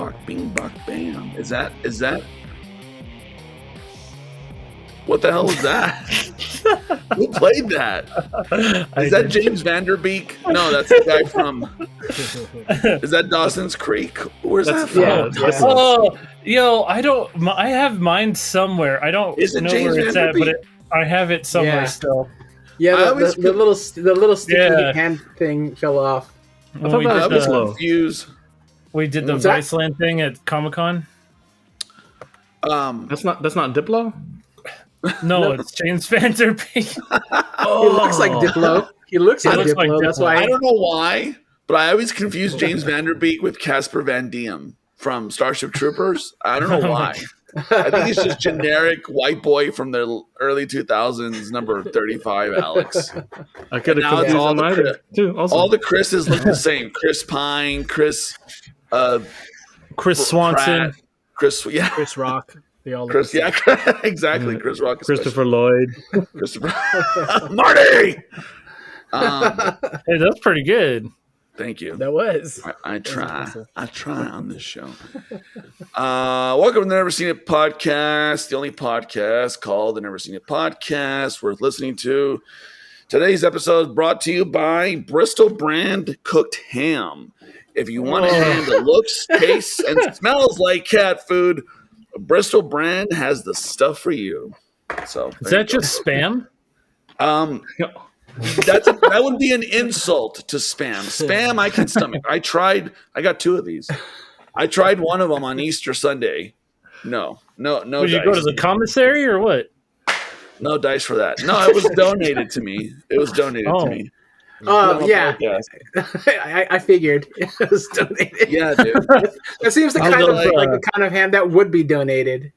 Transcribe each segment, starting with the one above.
bok, bing, bok, bam. Is that? What the hell is that? Who played that? Is that James Vanderbeek? No, that's the guy from. Is that Dawson's Creek? Where's that from? Oh, yo, I have mine somewhere. I don't know where it's at, but I have it somewhere still. Yeah, the little sticky hand thing fell off. I thought that was confused. We did the Viceland thing at Comic-Con. That's not Diplo. No, it's James Vanderbeek. He looks like Diplo. He looks like Diplo. That's why I don't know why, but I always confuse James Vanderbeek with Casper Van Diem from Starship Troopers. I don't know why. I think he's just generic white boy from the early 2000s, number 35, Alex. I could have confused all either too. Also. All the Chris's look the same. Chris Pine, Chris Swanson, Pratt, Chris Rock. They all Chris, exactly. Chris Rock, Christopher Lloyd, Marty. Hey, that's pretty good. Thank you. That was. I try on this show. Welcome to the Never Seen It podcast, the only podcast called the Never Seen It podcast, worth listening to. Today's episode is brought to you by Bristol brand cooked ham. If you want a ham that looks, tastes, and smells like cat food, Bristol brand has the stuff for you. So is that just spam? That would be an insult to spam. Spam I can stomach. I got 2 of these. I tried one of them on Easter Sunday. No. Did you go to the commissary or what? No dice for that. No, it was donated to me. To me. Oh, yeah. I figured it was donated. Yeah, dude. That seems the kind of ham that would be donated.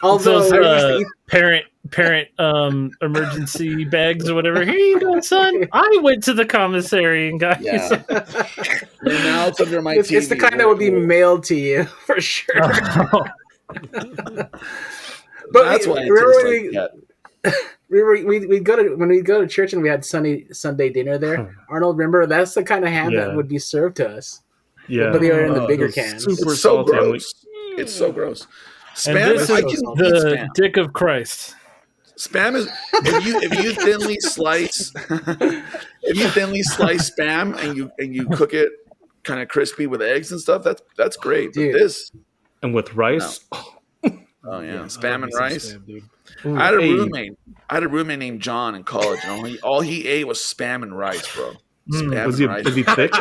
Although parent emergency bags or whatever. Here you go, son. I went to the commissary and got you some. Now it's under my TV. It's the kind that would be mailed to you for sure. But that's why we'd go to church and we had Sunday dinner there. Arnold, remember, that's the kind of ham that would be served to us. Yeah, but they are in the bigger cans. It's so gross. It's so gross. Spam is the dick of Christ. Spam is if you thinly slice spam and you cook it kind of crispy with eggs and stuff. That's great. Dude. But this and with rice. Oh yeah, spam and rice. Spam, ooh, I had a roommate named John in college, and all he ate was spam and rice, bro. Was he thick?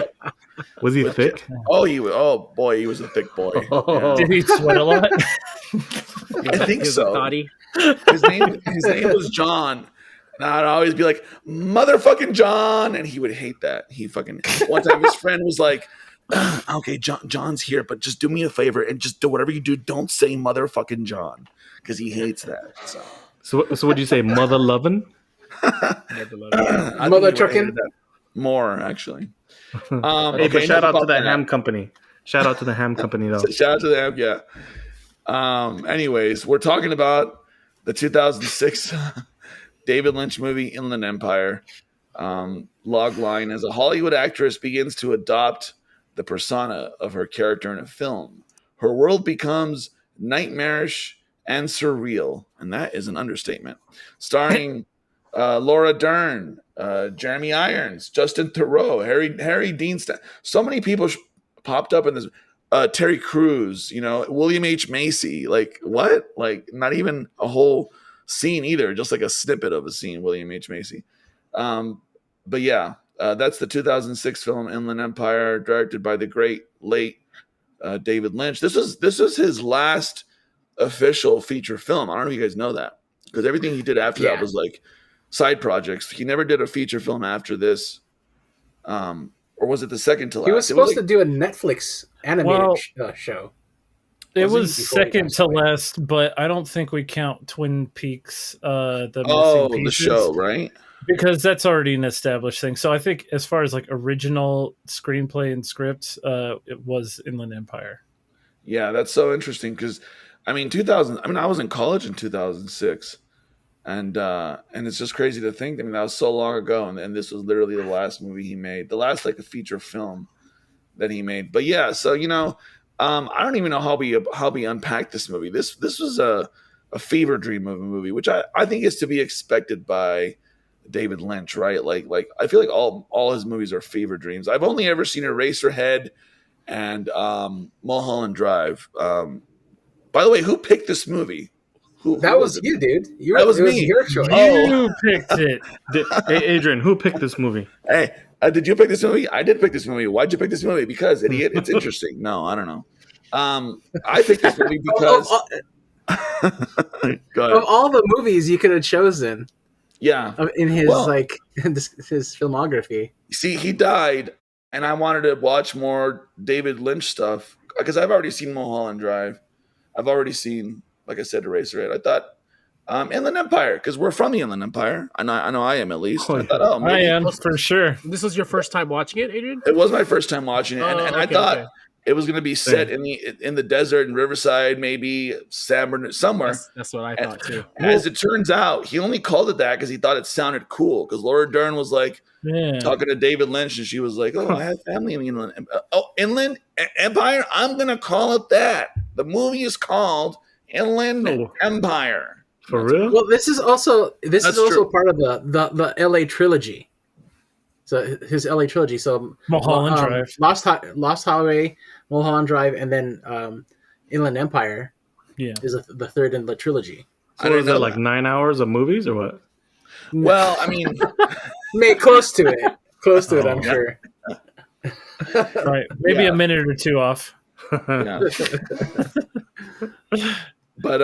Was he thick? Oh boy, he was a thick boy. Yeah. Did he sweat a lot? I think so. His name was John. And I'd always be like, motherfucking John. And he would hate that. One time his friend was like, okay, John's here, but just do me a favor and just do whatever you do. Don't say motherfucking John. Because he hates that. So what'd you say? Mother lovin'? Mother trucking? More, actually. Hey, but shout out to the ham company. Shout out to the ham company, though. Shout out to the ham, yeah. Anyways, we're talking about the 2006 David Lynch movie Inland Empire. Logline: as a Hollywood actress begins to adopt the persona of her character in a film, her world becomes nightmarish and surreal, and that is an understatement. Starring Laura Dern, Jeremy Irons, Justin Theroux, Harry Dean Stanton. So many people popped up in this. Terry Crews, William H. Macy. Like, what? Like, not even a whole scene either, just like a snippet of a scene, William H. Macy. But yeah, that's the 2006 film Inland Empire, directed by the great late David Lynch. This was his last official feature film. I don't know if you guys know that, because everything he did after that was like side projects. He never did a feature film after this. Or was it the second to last? He was supposed to do a Netflix animated show. It was second to last, but I don't think we count Twin Peaks. The show, right? Because that's already an established thing. So I think as far as like original screenplay and scripts, it was Inland Empire. Yeah, that's so interesting because, I was in college in 2006. And it's just crazy to think. I mean, that was so long ago, and this was literally the last movie he made, the last like a feature film that he made. But yeah, so I don't even know how we unpack this movie. This was a fever dream of a movie, which I think is to be expected by David Lynch, right? Like I feel like all his movies are fever dreams. I've only ever seen Eraserhead and Mulholland Drive. By the way, who picked this movie? Who was you, dude. That was me. Your choice. You picked it. Hey, Adrian, who picked this movie? Hey, did you pick this movie? I did pick this movie. Why'd you pick this movie? Because, idiot, it's interesting. No, I don't know. I picked this movie because of all the movies you could have chosen, in his his filmography. See, he died, and I wanted to watch more David Lynch stuff because I've already seen Mulholland Drive. I've already seen, like I said, Eraserhead. I thought Inland Empire, because we're from the Inland Empire. I know I am, at least. I thought, I am for sure. This was your first time watching it, Adrian? It was my first time watching it, and I thought it was going to be set in the desert in Riverside, maybe San Bernardino, somewhere. That's what I thought too. As it turns out, he only called it that because he thought it sounded cool. Because Laura Dern was like talking to David Lynch, and she was like, "Oh, I have family in the Inland Empire. Oh, Inland Empire. I'm going to call it that. The movie is called Inland Empire." For real? Well, this is also part of the LA trilogy. So his LA trilogy. So Mulholland Drive, Lost Highway, Mulholland Drive, and then Inland Empire. Is the third in the trilogy. So is that like 9 hours of movies or what? Well, I mean, close to it. Close to it, I'm sure. Right, maybe a minute or two off. But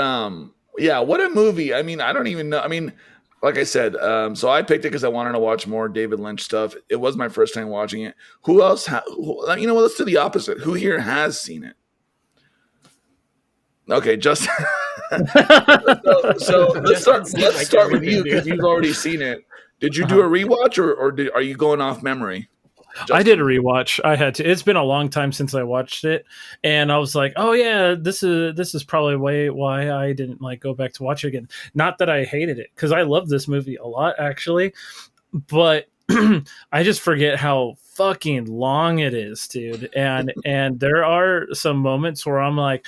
what a movie. I mean, I don't even know. I mean, like I said, so I picked it because I wanted to watch more David Lynch stuff. It was my first time watching it. Who else? You know what? Let's do the opposite. Who here has seen it? Okay, Justin. so let's start with you because you've already seen it. Did you do a rewatch or are you going off memory? Justin? I did a rewatch. I had to. It's been a long time since I watched it, and I was like, "Oh yeah, this is probably why I didn't go back to watch it again." Not that I hated it, because I love this movie a lot actually, but I just forget how fucking long it is, dude. And there are some moments where I'm like,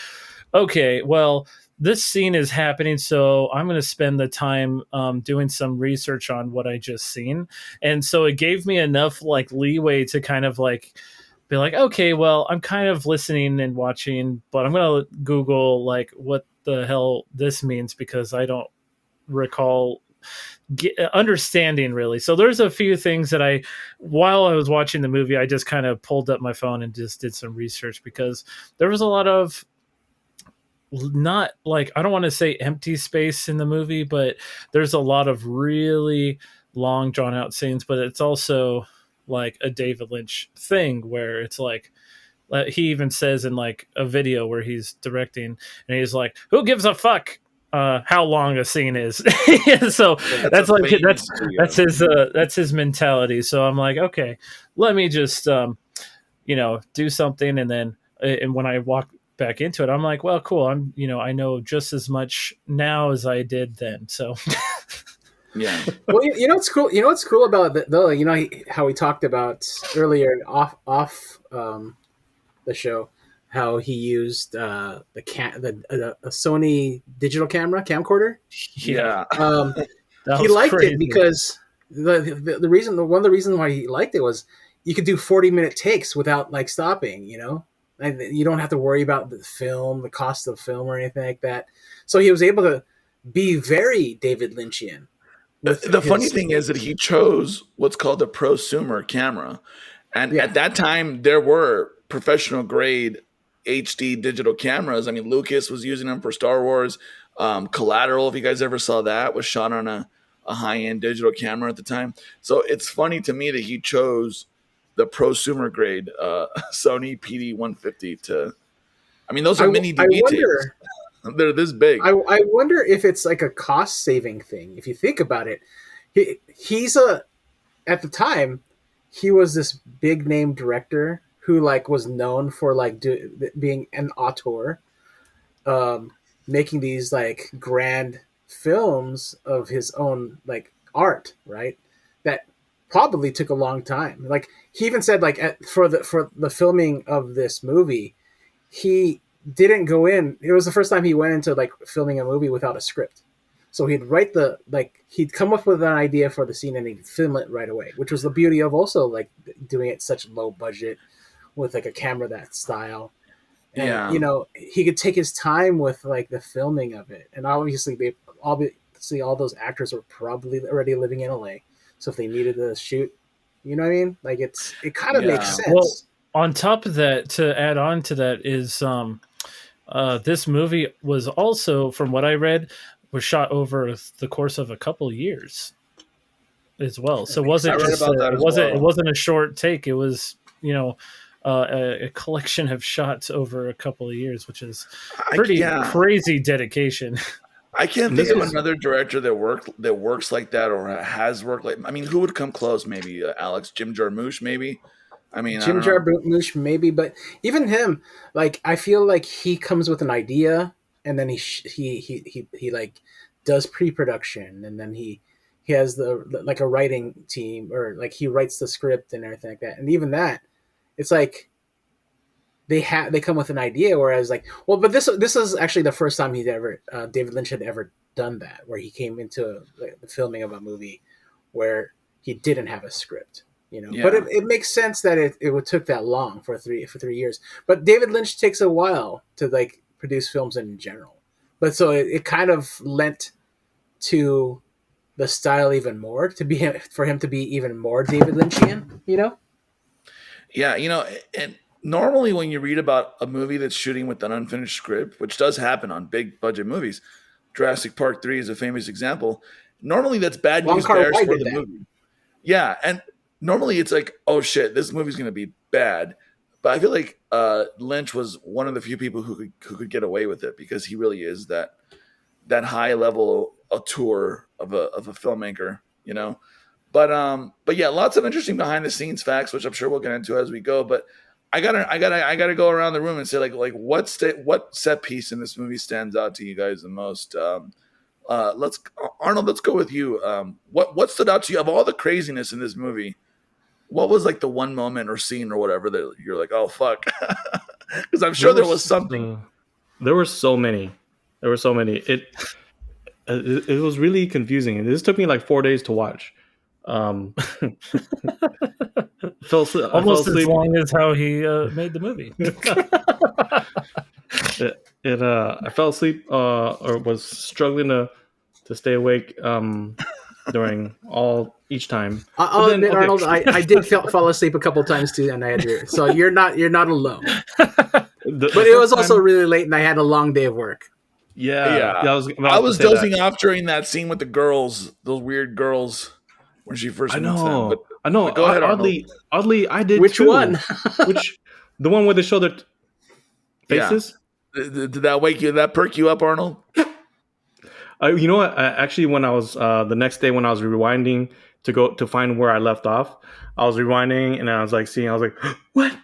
"Okay, well, this scene is happening, so I'm going to spend the time doing some research on what I just seen." And so it gave me enough leeway to kind of be like, okay, well, I'm kind of listening and watching, but I'm going to Google what the hell this means, because I don't recall understanding really. So there's a few things that while I was watching the movie, I just kind of pulled up my phone and just did some research, because there was a lot of not I don't want to say empty space in the movie, but there's a lot of really long drawn out scenes, but it's also a David Lynch thing where it's he even says in a video where he's directing and he's like, who gives a fuck how long a scene is? So that's his mentality. So I'm like, okay, let me just do something, and then when I walk back into it, I'm like, well, cool. I know just as much now as I did then. So, yeah. Well, what's cool. You know what's cool about it, though. How we talked about earlier off the show, how he used a Sony digital camcorder. Yeah. He liked it because the reason one of the reasons why he liked it was you could do 40-minute takes without stopping. And you don't have to worry about the cost of film or anything like that. So he was able to be very David Lynchian. The funny thing is that he chose what's called a prosumer camera. And at that time, there were professional grade HD digital cameras. I mean, Lucas was using them for Star Wars. Collateral, if you guys ever saw that, was shot on a high-end digital camera at the time. So it's funny to me that he chose the prosumer grade Sony PD-150 those are mini DV tapes. They're this big. I wonder if it's a cost saving thing. If you think about it, he's at the time he was this big name director who was known for being an auteur, making these grand films of his own art, right? That probably took a long time. He even said for the filming of this movie, he didn't go in. It was the first time he went into like filming a movie without a script. So he'd come up with an idea for the scene and he'd film it right away, which was the beauty of also like doing it such low budget with like a camera that style. And he could take his time with like the filming of it. And obviously all those actors were probably already living in LA. So if they needed to shoot, you know what I mean? Like it kind of makes sense. Well, on top of that, to add on to that is this movie was also, from what I read, was shot over the course of a couple of years as well. So it wasn't a short take. It was, a collection of shots over a couple of years, which is pretty crazy dedication. I can't think of another director that works like that or has worked like. I mean, who would come close? Maybe Alex, Jim Jarmusch, maybe. I mean, Jim Jarmusch, maybe, but even him, like, I feel like he comes with an idea and then he like does pre-production and then he has like a writing team, or like he writes the script and everything like that. And even that, it's like they come with an idea, whereas like, well, but this is actually the first time David Lynch had ever done that, where he came into the filming of a movie where he didn't have a script. But it makes sense that it took that long for 3 years. But David Lynch takes a while to like produce films in general. But so it kind of lent to the style even more for him to be even more David Lynchian, Yeah, and normally when you read about a movie that's shooting with an unfinished script, which does happen on big budget movies, Jurassic Park 3 is a famous example. Normally that's bad news bears for the movie. Yeah, and normally it's like, oh shit, this movie's going to be bad. But I feel like Lynch was one of the few people who could get away with it, because he really is that high level auteur of a filmmaker, But yeah, lots of interesting behind the scenes facts, which I'm sure we'll get into as we go. But I gotta go around the room and say like what set piece in this movie stands out to you guys the most? Arnold, let's go with you. What stood out to you of all the craziness in this movie? What was like the one moment or scene or whatever that you're like, oh fuck? Because I'm sure there was something. There were so many. It was really confusing. This took me like 4 days to watch. Fell almost as long as how he made the movie. I fell asleep or was struggling to stay awake during each time. I'll admit, Arnold, I did fall asleep a couple times too, and I had so you're not alone. But it was also really late, and I had a long day of work. Yeah. I was dozing off during that scene with the girls, those weird girls, when she first meets them. I know. Go ahead, oddly, I did. Which too. one? The one where they show their faces. Yeah. Did that wake you? Did that perk you up, Arnold? You know what? Actually, when I was the next day when I was rewinding to find where I left off, I was rewinding and I was like I was like, what?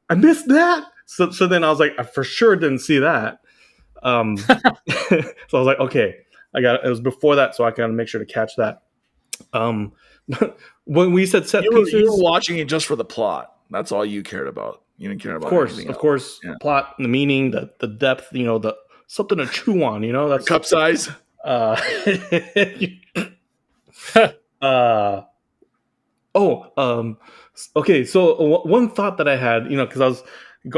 I missed that. So then I was like, I for sure didn't see that. So I was like, okay, it was before that, so I gotta make sure to catch that. When we said set pieces, you were watching it just for the plot. That's all you cared about. You didn't care about anything else. Of course, the plot, the meaning, the depth. the something to chew on. That's cup size. Okay. So one thought that I had, because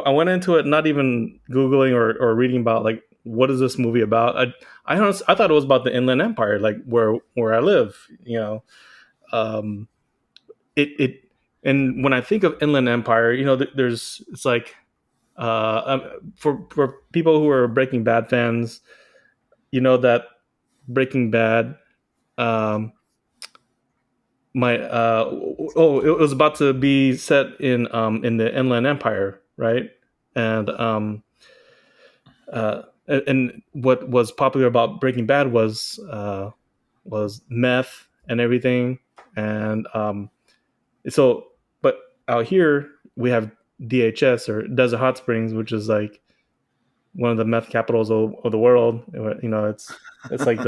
I went into it not even Googling or reading about like what is this movie about. I thought it was about the Inland Empire, like where I live. And when I think of Inland Empire, it's like for people who are Breaking Bad fans, that Breaking Bad, it was about to be set in the Inland Empire, right? And what was popular about Breaking Bad was meth and everything, and but out here we have DHS, or Desert Hot Springs, which is like one of the meth capitals of the world. It's like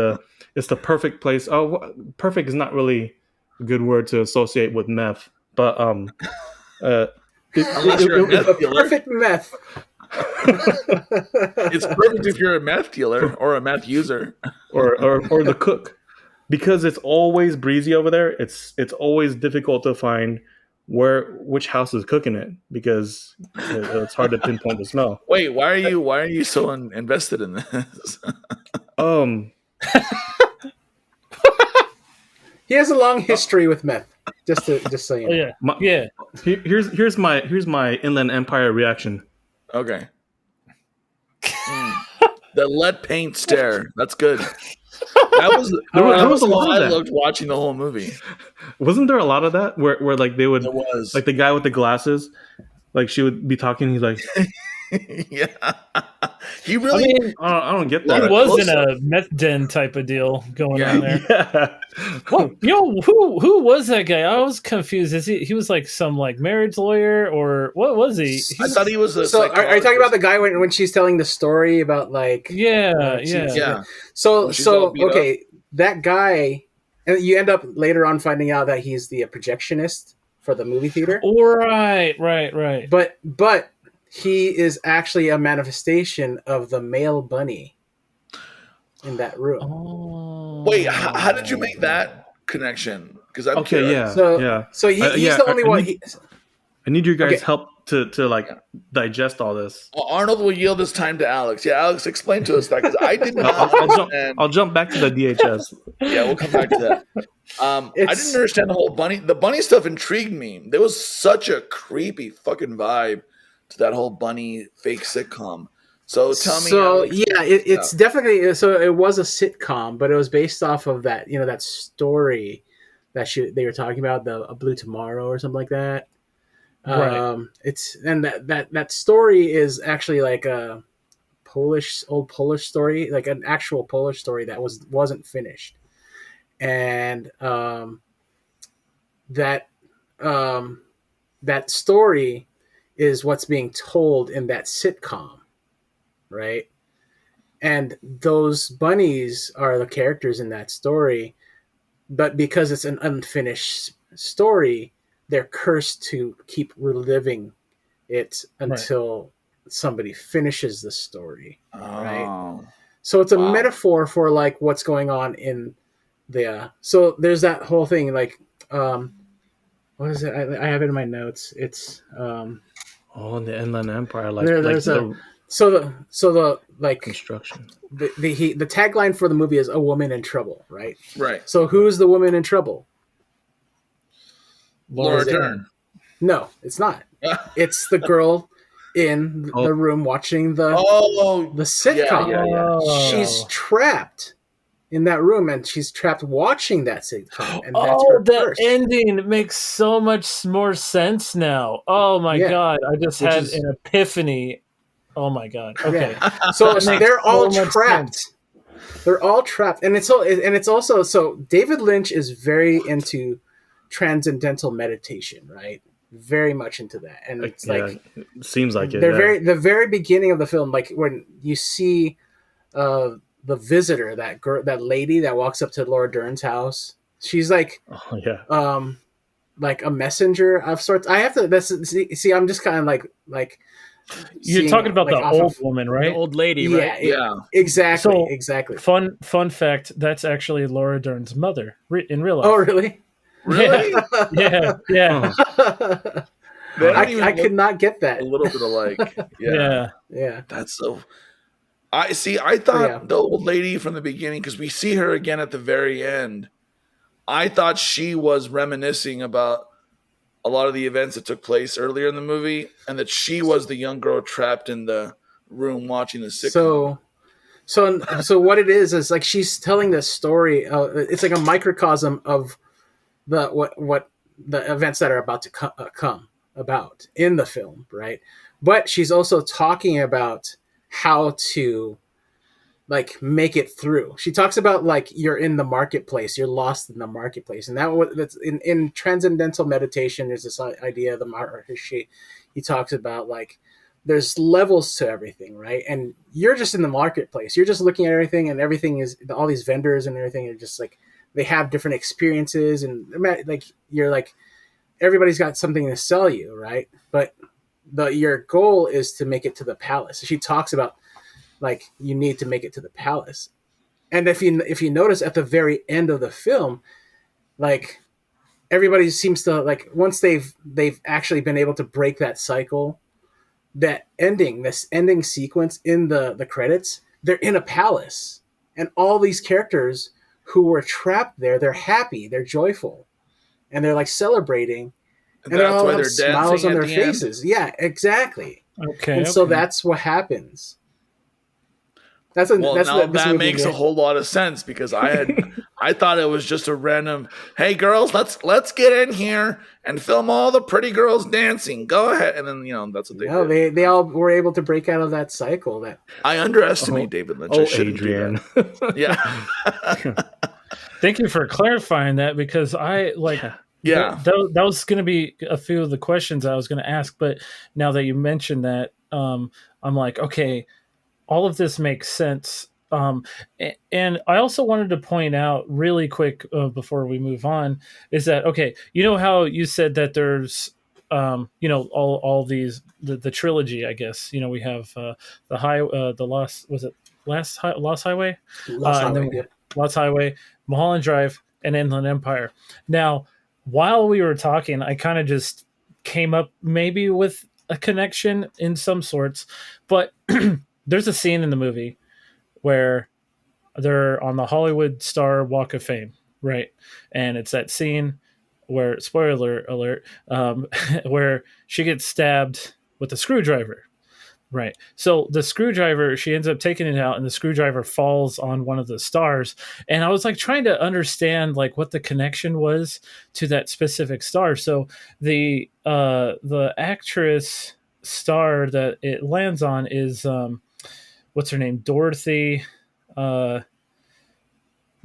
it's the perfect place. Oh, perfect is not really a good word to associate with meth, but perfect meth. It's perfect if you're a meth dealer or a meth user. or the cook, because it's always breezy over there. It's always difficult to find which house is cooking it, because it's hard to pinpoint the smell. Wait, why are you so invested in this? He has a long history with meth. Just so you know. Oh, yeah. Here's my Inland Empire reaction. Okay. The lead paint stare. That's good. That was There was a lot of I that. looked watching the whole movie. Wasn't there a lot of that where like they would, There was. like the guy with the glasses, like she would be talking, he's like, Yeah. He really I mean, I don't get it that. was in a meth den type of deal going on there. Yeah. Well, who was that guy? I was confused. He was like some like marriage lawyer, or what was he? I thought he was a So are you talking about the guy when she's telling the story about like Yeah. Yeah. So When she's all beat okay, that guy, and you end up later on finding out that he's the projectionist for the movie theater. Right. But he is actually a manifestation of the male bunny in that room. Oh. Wait, how did you make that connection? Because I'm Okay, curious. yeah. So he's yeah, the only I one. need- I need your guys' Okay. help to like digest all this. Well, Arnold will yield his time to Alex. Yeah, Alex, explain to us that, because I did not understand. I'll jump back to the DHS. Yeah, we'll come back to that. I didn't understand the whole bunny. The bunny stuff intrigued me. There was such a creepy fucking vibe to that whole bunny fake sitcom. So tell me. So Alex, yeah, it's definitely so. It was a sitcom, but it was based off of that that story that they were talking about, A Blue Tomorrow or something like that. Right. It's and that story is actually like a old Polish story, like an actual Polish story that wasn't finished, and that story is what's being told in that sitcom, right? And those bunnies are the characters in that story, but because it's an unfinished story, they're cursed to keep reliving it until somebody finishes the story, right? Oh. So it's a Wow. metaphor for like what's going on in the. So there's that whole thing, like, what is it? I have it in my notes. It's Oh, in the Inland Empire, like, there's the so the like construction. the tagline for the movie is "A Woman in Trouble," right? Right. So who's the woman in trouble? Laura Is it- Dern. No, it's not. It's the girl in the room watching the sitcom. Yeah. She's trapped in that room, and she's trapped watching that sitcom, and that's Oh, her the curse. ending makes so much more sense now. Oh my Yeah. god, I just Which had is- an epiphany. Oh my god. Okay. Yeah. So That makes they're all so much trapped. sense. They're all trapped, and it's also so David Lynch is very into transcendental meditation, right? Very much into that, and it's like it seems like it. they're the very beginning of the film, like when you see the visitor, that lady that walks up to Laura Dern's house. She's like Oh yeah. like a messenger of sorts. I have to see. I'm just kind of like You're seeing, talking about like, the off old of- woman, The right? old lady, Yeah, right? Yeah. exactly, So- exactly. Fun fact, that's actually Laura Dern's mother in real life. Oh, really? Really? Yeah. Oh. They don't even I look could not get that. a little bit alike. Yeah. Yeah. That's so. I thought Yeah. the old lady from the beginning, because we see her again at the very end. I thought she was reminiscing about a lot of the events that took place earlier in the movie, and that she was the young girl trapped in the room watching the sitcom. So what it is like she's telling this story. It's like a microcosm of what the events that are about to come about in the film, right? But she's also talking about how to like make it through. She talks about like you're in the marketplace, you're lost in the marketplace, and that's in transcendental meditation. There's this idea of the Maharishi. He talks about like there's levels to everything, right? And you're just in the marketplace. You're just looking at everything, and everything is all these vendors and everything are just like they have different experiences, and like you're like everybody's got something to sell you, right? But your goal is to make it to the palace. She talks about like you need to make it to the palace. And if you notice at the very end of the film, like everybody seems to like once they've actually been able to break that cycle, this ending sequence in the credits, they're in a palace, and all these characters who were trapped there, they're happy, they're joyful, and they're like celebrating, and they all have smiles on their faces. Yeah, exactly. Okay. And so that's what happens. That makes a whole lot of sense because I thought it was just a random, hey girls, let's get in here and film all the pretty girls dancing. Go ahead, and then that's what they did. They all were able to break out of that cycle. That I underestimate David Lynch. Adrian. Yeah. Thank you for clarifying that because I like. Yeah, that was going to be a few of the questions I was going to ask, but now that you mentioned that, I'm like, okay. All of this makes sense. And I also wanted to point out really quick before we move on is that, okay, you know how you said that there's, all these, the trilogy, I guess, we have Lost Highway? Lost Highway, Mulholland Drive, and Inland Empire. Now, while we were talking, I kind of just came up maybe with a connection in some sorts, but there's a scene in the movie where they're on the Hollywood Star Walk of Fame, right? And it's that scene where, spoiler alert, where she gets stabbed with a screwdriver, right? So the screwdriver, she ends up taking it out, and the screwdriver falls on one of the stars. And I was like trying to understand like what the connection was to that specific star. So the actress star that it lands on is what's her name? Dorothy.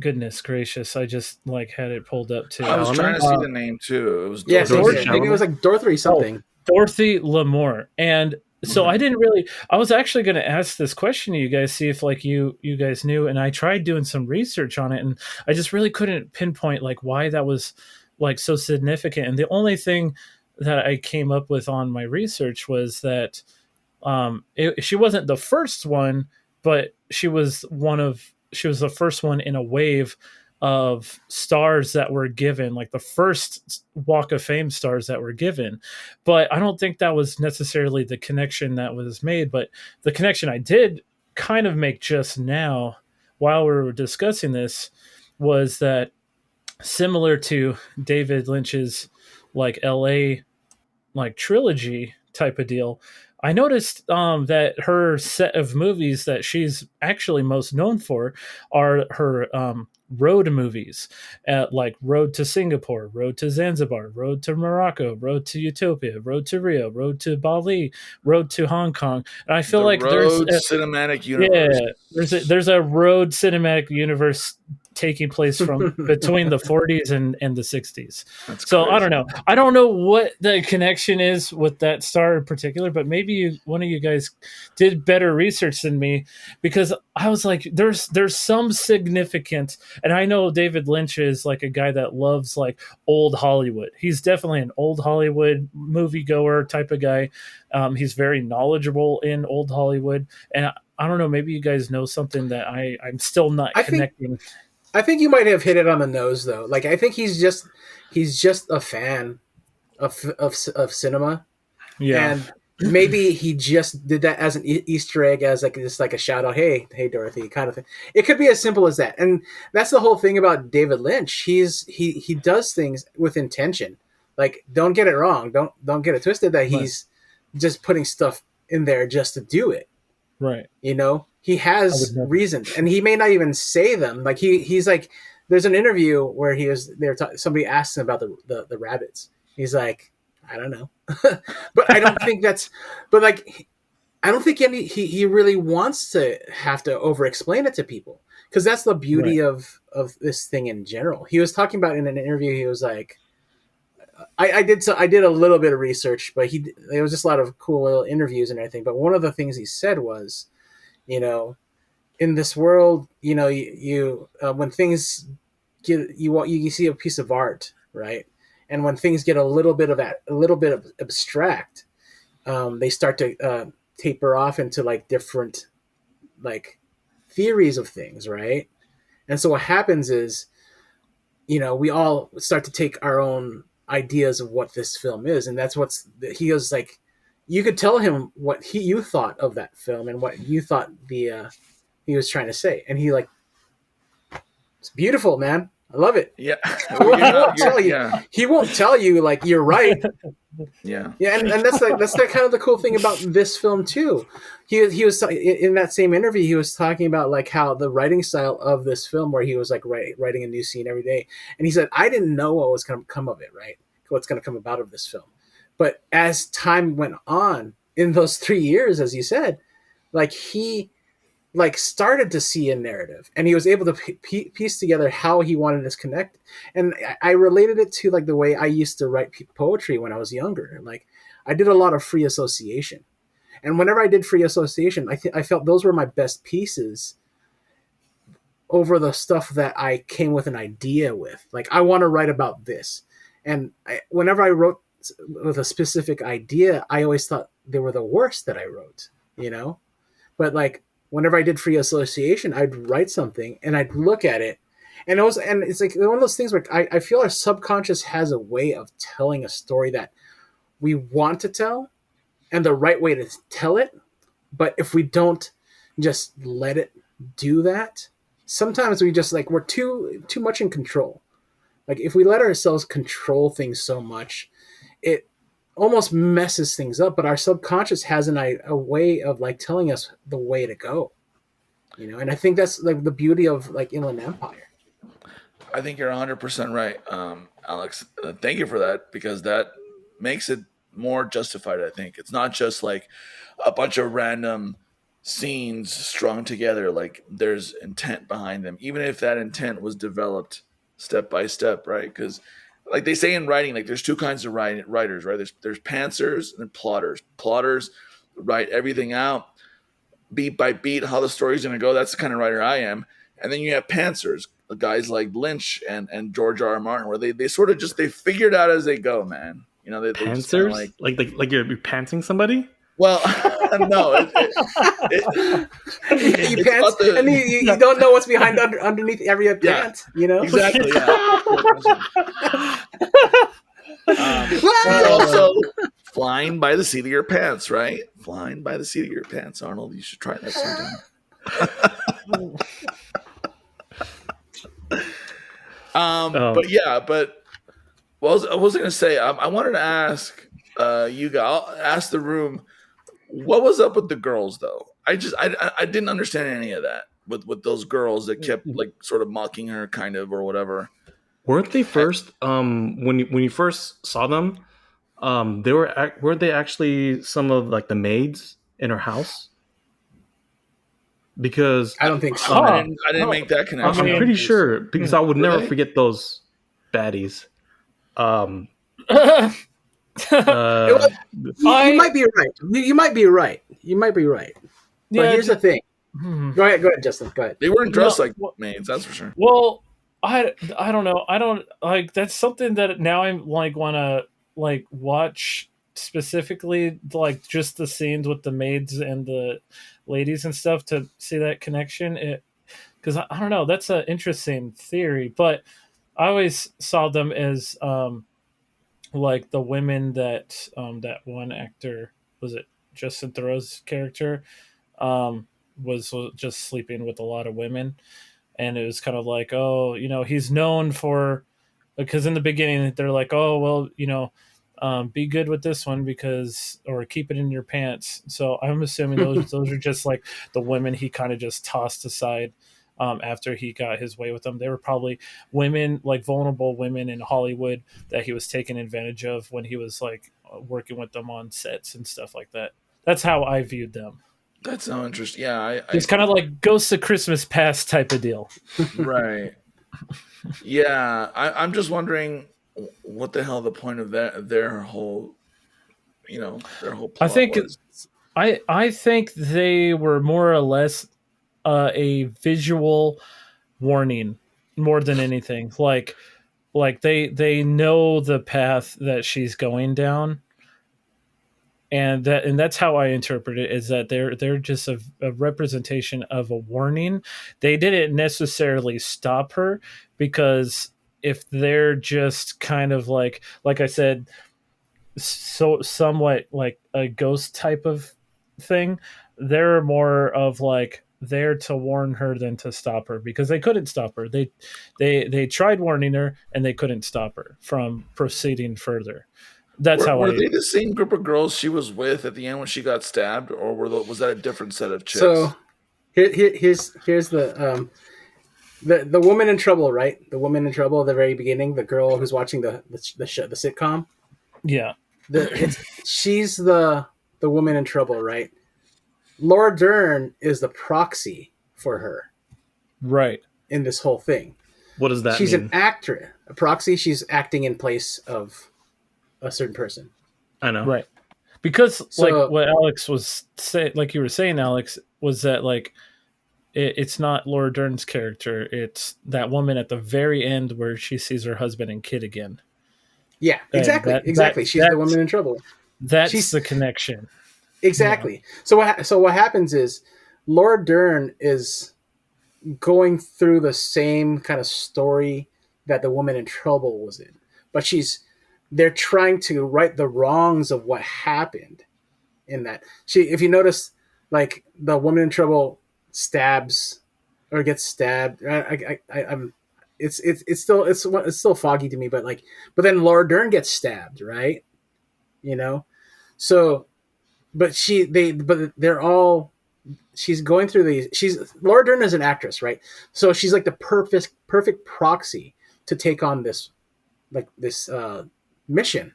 Goodness gracious! I just like had it pulled up too. I was trying to see the name too. It was Dorothy. Maybe it was like Dorothy something. Dorothy Lamour. And so I didn't really. I was actually going to ask this question to you guys, see if like you guys knew. And I tried doing some research on it, and I just really couldn't pinpoint like why that was like so significant. And the only thing that I came up with on my research was that. She wasn't the first one, but she was the first one in a wave of stars that were given, like the first Walk of Fame stars that were given. But I don't think that was necessarily the connection that was made. But the connection I did kind of make just now while we were discussing this was that similar to David Lynch's like LA like trilogy type of deal, I noticed that her set of movies that she's actually most known for are her road movies, like Road to Singapore, Road to Zanzibar, Road to Morocco, Road to Utopia, Road to Rio, Road to Bali, Road to Hong Kong. And I feel like there's cinematic universe. Yeah, there's a road cinematic universe taking place from between the 40s and the 60s. That's so crazy. I don't know. I don't know what the connection is with that star in particular, but maybe one of you guys did better research than me, because I was like, there's some significance. And I know David Lynch is like a guy that loves like old Hollywood. He's definitely an old Hollywood moviegoer type of guy. He's very knowledgeable in old Hollywood. And I don't know, maybe you guys know something that I'm still not connecting. I think you might have hit it on the nose, though. Like, I think he's just a fan of cinema, yeah. And maybe he just did that as an Easter egg, as like just like a shout out, hey Dorothy, kind of thing. It could be as simple as that, and that's the whole thing about David Lynch. He does things with intention. Like, don't get it wrong. Don't get it twisted that he's just putting stuff in there just to do it. Right. He has reasons, and he may not even say them. Like he's like, there's an interview where somebody asked him about the rabbits. He's like, I don't know, but I don't think I don't think he really wants to have to over explain it to people, because that's the beauty of this thing in general. He was talking about in an interview. He was like, I did a little bit of research, but there was just a lot of cool little interviews and everything. But one of the things he said was, in this world, you when things get, you see a piece of art, right? And when things get a little bit abstract, they start to taper off into like different like theories of things, right? And so what happens is, we all start to take our own ideas of what this film is, and that's he was like. You could tell him what you thought of that film and what you thought he was trying to say, and he like, it's beautiful, man. I love it. Yeah. He won't tell you like you're right. Yeah. Yeah, and that's kind of the cool thing about this film too. He was in that same interview. He was talking about like how the writing style of this film, where he was like writing a new scene every day, and he said, "I didn't know what was going to come of it, right? What's going to come about of this film." But as time went on in those 3 years, as you said, like he like started to see a narrative, and he was able to piece together how he wanted this connect. And I related it to like the way I used to write poetry when I was younger. Like I did a lot of free association, and whenever I did free association, I felt those were my best pieces over the stuff that I came with an idea with. Like I want to write about this, and whenever I wrote with a specific idea, I always thought they were the worst that I wrote, But like whenever I did free association, I'd write something and I'd look at it, and it's like one of those things where I feel our subconscious has a way of telling a story that we want to tell, and the right way to tell it. But if we don't just let it do that, sometimes we just like we're too much in control. Like if we let ourselves control things so much, it almost messes things up. But our subconscious has a way of like telling us the way to go, and I think that's like the beauty of like Inland Empire. I think you're 100% right, Alex. Thank you for that, because that makes it more justified. I think it's not just like a bunch of random scenes strung together. Like there's intent behind them, even if that intent was developed step by step, right? Because like they say in writing, like there's two kinds of writers, right? There's pantsers and plotters. Plotters write everything out beat by beat, how the story's going to go. That's the kind of writer I am. And then you have pantsers, guys like Lynch and George R. R. Martin, where they sort of just they figure it out as they go, man. They just kinda like you're pantsing somebody. Well, no, you pants, and you don't know what's behind underneath every pant, Exactly. Yeah. Also, flying by the seat of your pants, right? Flying by the seat of your pants, Arnold. You should try that sometime. Well, I was going to say, I wanted to ask you guys, I'll ask the room, what was up with the girls, though? I didn't understand any of that with those girls that kept like sort of mocking her, kind of, or whatever. Weren't they first? When you first saw them, weren't they actually some of like the maids in her house? Because I don't think so. I didn't make that connection. I'm pretty sure, because I would never forget those baddies. You might be right. You might be right. But here's the thing. Go ahead, Justin. Go ahead. They weren't dressed like maids, that's for sure. Well, I don't know. I don't like that's something that now I'm like want to like watch specifically, like just the scenes with the maids and the ladies and stuff to see that connection. Because I don't know, that's an interesting theory, but I always saw them as like the women that that one actor, was it Justin Theroux's character, was just sleeping with a lot of women. And it was kind of like, oh, he's known for, because in the beginning they're like, oh, well, be good with this one or keep it in your pants. So I'm assuming those are just like the women he kind of just tossed aside after he got his way with them. They were probably women, like vulnerable women in Hollywood that he was taking advantage of when he was like working with them on sets and stuff like that. That's how I viewed them. That's so interesting. Yeah, it's kind of like Ghosts of Christmas Past type of deal. Right. Yeah, I'm just wondering what the hell the point of their whole, their whole plot was. I think they were more or less a visual warning more than anything. Like they know the path that she's going down. and that's how I interpret it, is that they're just a representation of a warning. They didn't necessarily stop her, because if they're just kind of like I said, so somewhat like a ghost type of thing, they're more of like there to warn her than to stop her, because they couldn't stop her. They tried warning her and they couldn't stop her from proceeding further. That's how Were they the same group of girls she was with at the end when she got stabbed, or was that a different set of chicks? So here's the woman in trouble, right? The woman in trouble at the very beginning, the girl who's watching the sitcom. Yeah. She's the woman in trouble, right? Laura Dern is the proxy for her, right, in this whole thing. What does that She's mean? an actress. A proxy, she's acting in place of a certain person. I know. right. Because So- like what Alex was saying, like you were saying, Alex, was that like it's not Laura Dern's character, it's that woman at the very end where she sees her husband and kid again. Yeah, exactly, that- exactly. She's the woman in trouble. That's She's- the connection. Exactly. So what happens is Laura Dern is going through the same kind of story that the woman in trouble was in, but they're trying to right the wrongs of what happened in that. If you notice, like the woman in trouble stabs or gets stabbed. It's still foggy to me, but then Laura Dern gets stabbed, right? You know, so. But they're all. She's going through these. Laura Dern is an actress, right? So she's like the perfect proxy to take on this mission.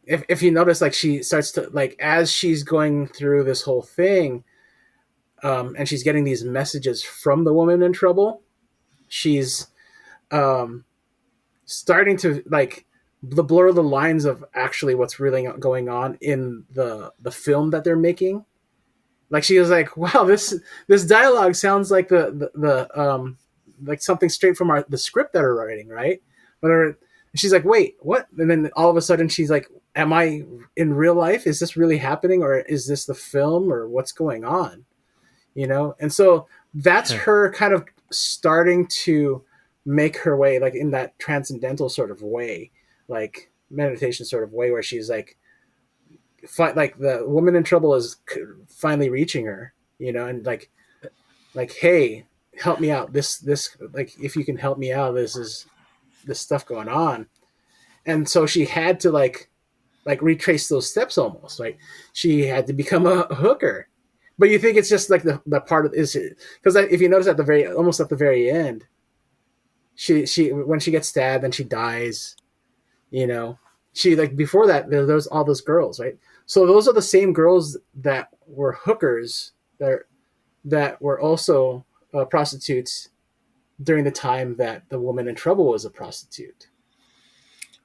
If you notice, like she starts to as she's going through this whole thing, and she's getting these messages from the woman in trouble. She's starting to blur the lines of actually what's really going on in the film that they're making. Like she was like, wow, this dialogue sounds like the like something straight from the script that we're writing, right? But she's like, wait, what? And then all of a sudden she's like, am I in real life? Is this really happening, or is this the film, or what's going on? You know? And so that's her kind of starting to make her way, like in that transcendental sort of way, like meditation sort of way, where she's like the woman in trouble is finally reaching her, you know, and like, hey, help me out. This like, if you can help me out, this stuff going on. And so she had to like retrace those steps almost. Right? She had to become a hooker. But you think it's just like the part of is because if you notice almost at the very end, she when she gets stabbed and she dies, you know, she before that there's all those girls, right? So those are the same girls that were hookers that were also prostitutes during the time that the woman in trouble was a prostitute.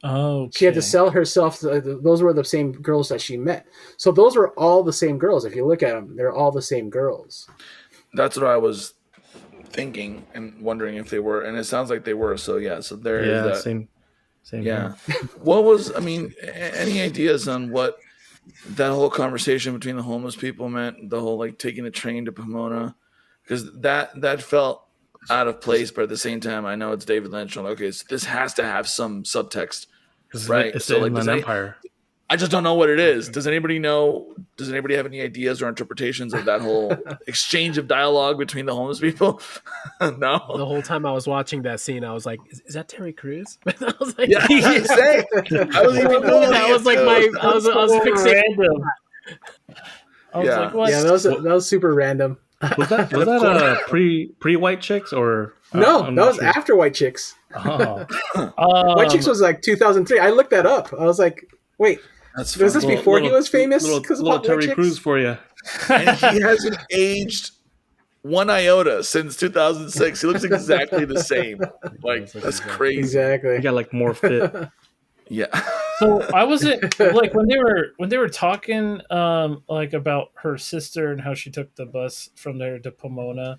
Oh, she had to sell herself. Those were the same girls that she met. So those were all the same girls. If you look at them, they're all the same girls. That's what I was thinking and wondering if they were, and it sounds like they were. So yeah, so there is that. Same. Yeah. What was? I mean, any ideas on what that whole conversation between the homeless people meant? The whole taking a train to Pomona, because that felt out of place, but at the same time, I know it's David Lynch. I'm like, okay, so this has to have some subtext, right? It's so the Inland Empire. I just don't know what it is. Does anybody know? Does anybody have any ideas or interpretations of that whole exchange of dialogue between the homeless people? No. The whole time I was watching that scene, I was like, "Is that Terry Crews?" I was like, Yeah, same. I was even that was like my. I was fixated. Random. I was Yeah. like, what? Yeah, that was super random. Was that pre White Chicks or No, I'm that not was sure. after White Chicks. Oh. White Chicks was like 2003. I looked that up. I was like, wait, That's was this funny. before he was famous? Little Terry Crews for you. And he hasn't aged one iota since 2006. He looks exactly the same. Like, that's crazy. Exactly. He got like more fit. Yeah. So I wasn't like when they were talking like about her sister and how she took the bus from there to Pomona.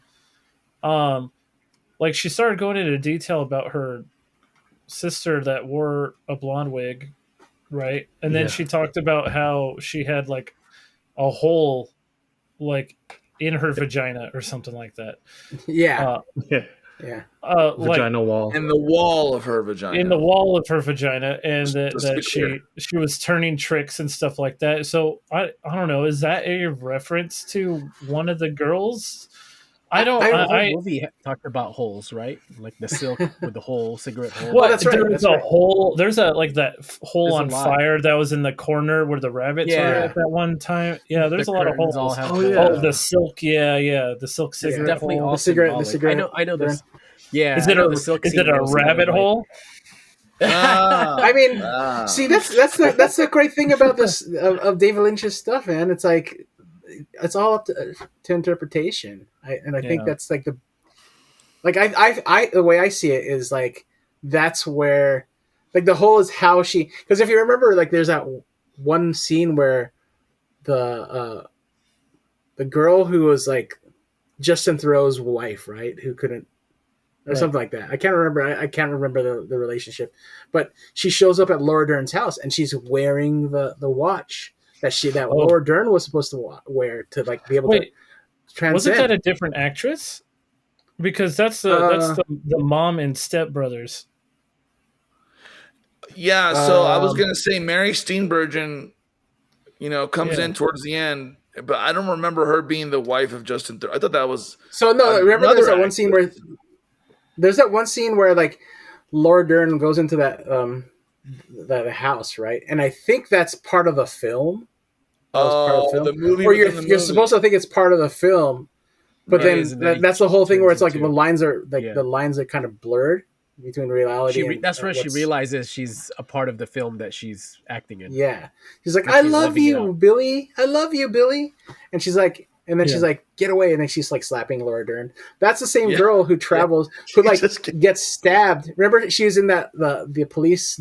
Like she started going into detail about her sister that wore a blonde wig right? And then Yeah. she talked about how she had like a hole like in her vagina or something like that. Yeah, Uh, Yeah. yeah. like Vagina wall. In the wall of her vagina. in the wall of her vagina, and Just to be that clear. she was turning tricks and stuff like that. So I don't know. Is that a reference to one of the girls? I don't. I- The whole I movie talked about holes, right? Like the silk with the hole, cigarette hole. what? that's right, There was that's a right. hole. There's a like that hole There's a on lot. fire that was in the corner where the rabbits were Yeah. at that one time. Yeah, there's The a lot of curtains all holes. have Oh, holes. yeah. Oh, the silk. Yeah, the silk It's cigarette definitely hole. all The cigarette- symbolic. I know Dern. this. Yeah, Is I it know a the silk is scene it a goes kind of rabbit like- hole? I mean, see, that's the great thing about this of David Lynch's stuff, man. It's like it's all up to interpretation, and I think Yeah. that's like I the way I see it is like that's where like the whole is how she, because if you remember, like there's that one scene where the girl who was like Justin Theroux's wife, right, who couldn't or Right. something like that. I can't remember. I can't remember the relationship, but she shows up at Laura Dern's house and she's wearing the watch that Oh. Laura Dern was supposed to wear to like be able Wait, to transcend. wasn't that a different actress? Because that's the mom in Step Brothers. Yeah, so I was Um, gonna say Mary Steenburgen, comes Yeah. in towards the end, but I don't remember her being the wife of Justin. I thought that was So no, remember another there's that one scene where like Laura Dern goes into that house, right? And I think that's part of the film. That was part of the film. the movie, Or within the you're movie. supposed to think it's part of the film, but It is, and then then that's the whole thing where it's like turns the lines are Yeah. the lines are kind of blurred between reality. and That's where she what's- realizes she's a part of the film that she's acting in. Yeah, she's like, Like "I she's love living it you, up. Billy. I love you, Billy." And she's like, Yeah. she's like, "Get away!" And then she's like slapping Laura Dern. That's the same Yeah. girl who travels, who like Just- gets stabbed. Remember, she was in the police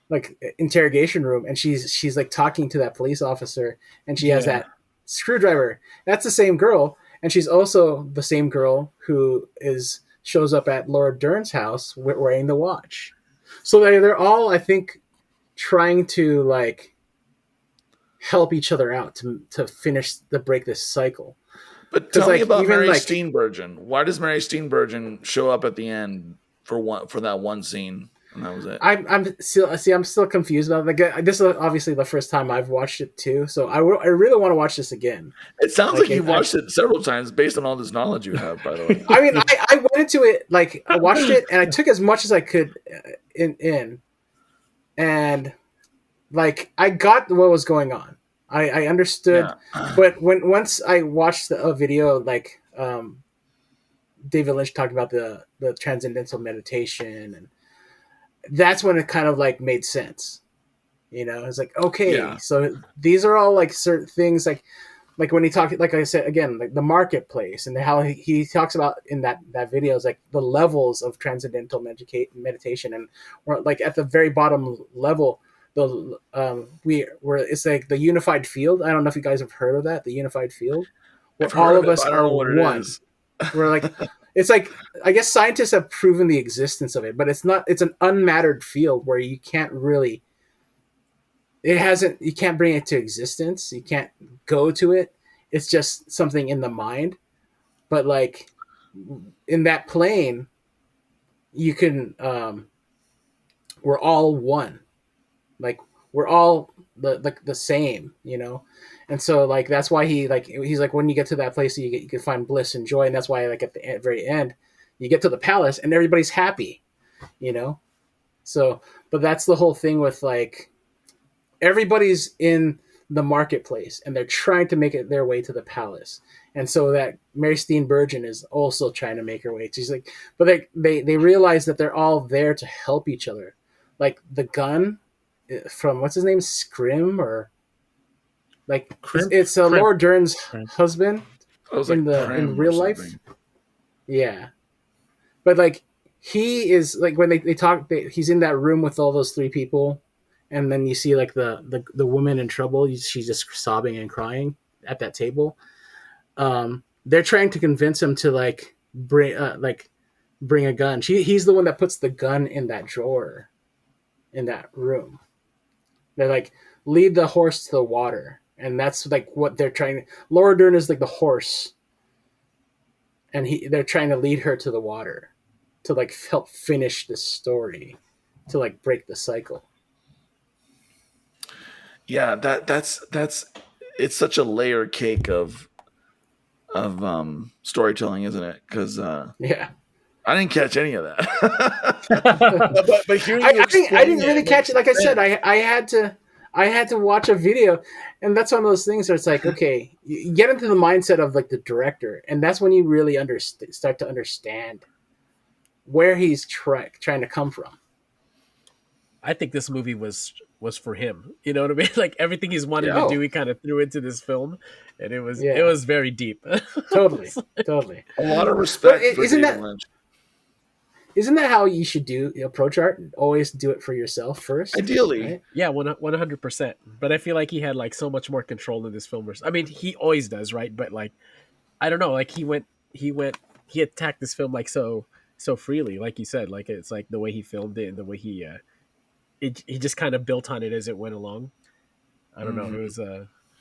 like interrogation room, and she's like talking to that police officer, and she has Yeah. that screwdriver. That's the same girl, and she's also the same girl who shows up at Laura Dern's house wearing the watch. So they're all, I think, trying to like help each other out to break this cycle. But 'Cause, tell me like, about even, Mary like- Steenburgen. Why does Mary Steenburgen show up at the end for that one scene, and that was it? I'm still confused about it. Like, this is obviously the first time I've watched it too, so I really want to watch this again. It sounds like, like you've watched it several times based on all this knowledge you have. By the way, I mean, I went into it like I watched it and I took as much as I could in, and like I got what was going on. I understood, Yeah. but once I watched a video like David Lynch talking about the transcendental meditation, and that's when it kind of like made sense. It's like, okay, Yeah. so these are all like certain things like when he talked, like I said again, like the marketplace, and how he talks about in that video is like the levels of transcendental meditation, and we're like at the very bottom level, it's like the unified field. I don't know if you guys have heard of that, the unified field, where I've heard all of of it, us but I don't are know what it one. is. We're like, it's like, I guess scientists have proven the existence of it, but it's an unmattered field where you can't really, you can't bring it to existence. You can't go to it. It's just something in the mind. But like in that plane, you can, we're all one. Like we're all the same, And so like that's why he's like, when you get to that place, you can find bliss and joy, and that's why like at the very end, you get to the palace and everybody's happy, So, but that's the whole thing with like everybody's in the marketplace and they're trying to make it their way to the palace, and so that Mary Steenburgen is also trying to make her way. She's like, but they realize that they're all there to help each other, like the gun from what's his name, Scrim, or like Crimp? it's Crimp. Laura Dern's Crimp. husband I was in like, Prim or real life. something. Yeah, but like he is like when they talk, he's in that room with all those three people, and then you see like the woman in trouble. She's just sobbing and crying at that table. They're trying to convince him to like bring a gun. He's the one that puts the gun in that drawer in that room. They're like, lead the horse to the water, and that's like what they're trying. Laura Dern is like the horse, and they're trying to lead her to the water to like help finish the story, to like break the cycle. Yeah, that's it's such a layered cake of storytelling, isn't it? Because Yeah. I didn't catch any of that. but hearing I you explain didn't really catch it. Like I said, I had to watch a video, and that's one of those things where it's like, okay, you get into the mindset of like the director, and that's when you really start to understand where he's trying to come from. I think this movie was for him. You know what I mean? Like everything he's wanted to do, he kind of threw into this film, and it was very deep. Totally. A lot of respect for isn't David that Lynch. Isn't that how you should approach art? Always do it for yourself first. Ideally, right? Yeah, 100%. But I feel like he had like so much more control in this film. I mean, he always does, right? But like, I don't know. Like he attacked this film like so freely, like you said. Like it's like the way he filmed it and the way he just kind of built on it as it went along. I don't know. It was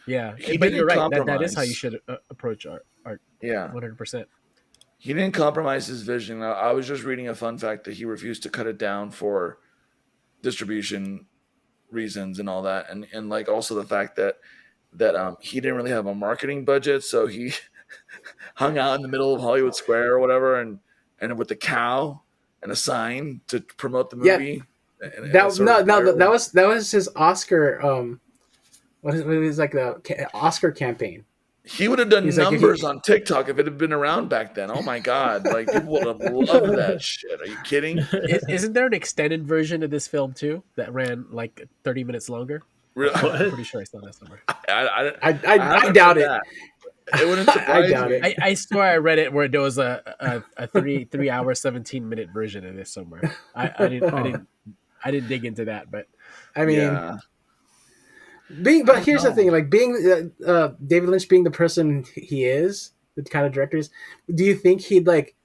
yeah. But you're right. That is how you should approach art. Yeah, 100%. he didn't compromise his vision. I was just reading a fun fact that he refused to cut it down for distribution reasons and all that, and like also the fact that he didn't really have a marketing budget, so he hung out in the middle of Hollywood Square or whatever, and with the cow and a sign to promote the movie. That was his Oscar. What is like the Oscar campaign? He would have done numbers on TikTok if it had been around back then. Oh my God. Like, people would have loved that shit. Are you kidding? Isn't there an extended version of this film too that ran like 30 minutes longer? Really? I'm pretty sure I saw that somewhere. I doubt it. It wouldn't surprise me. I swear I read it where there was a 3 hour 17-minute version of this somewhere. I didn't dig into that, but I mean, Yeah. but here's the thing: like being David Lynch, being the person he is, the kind of director is. Do you think he'd like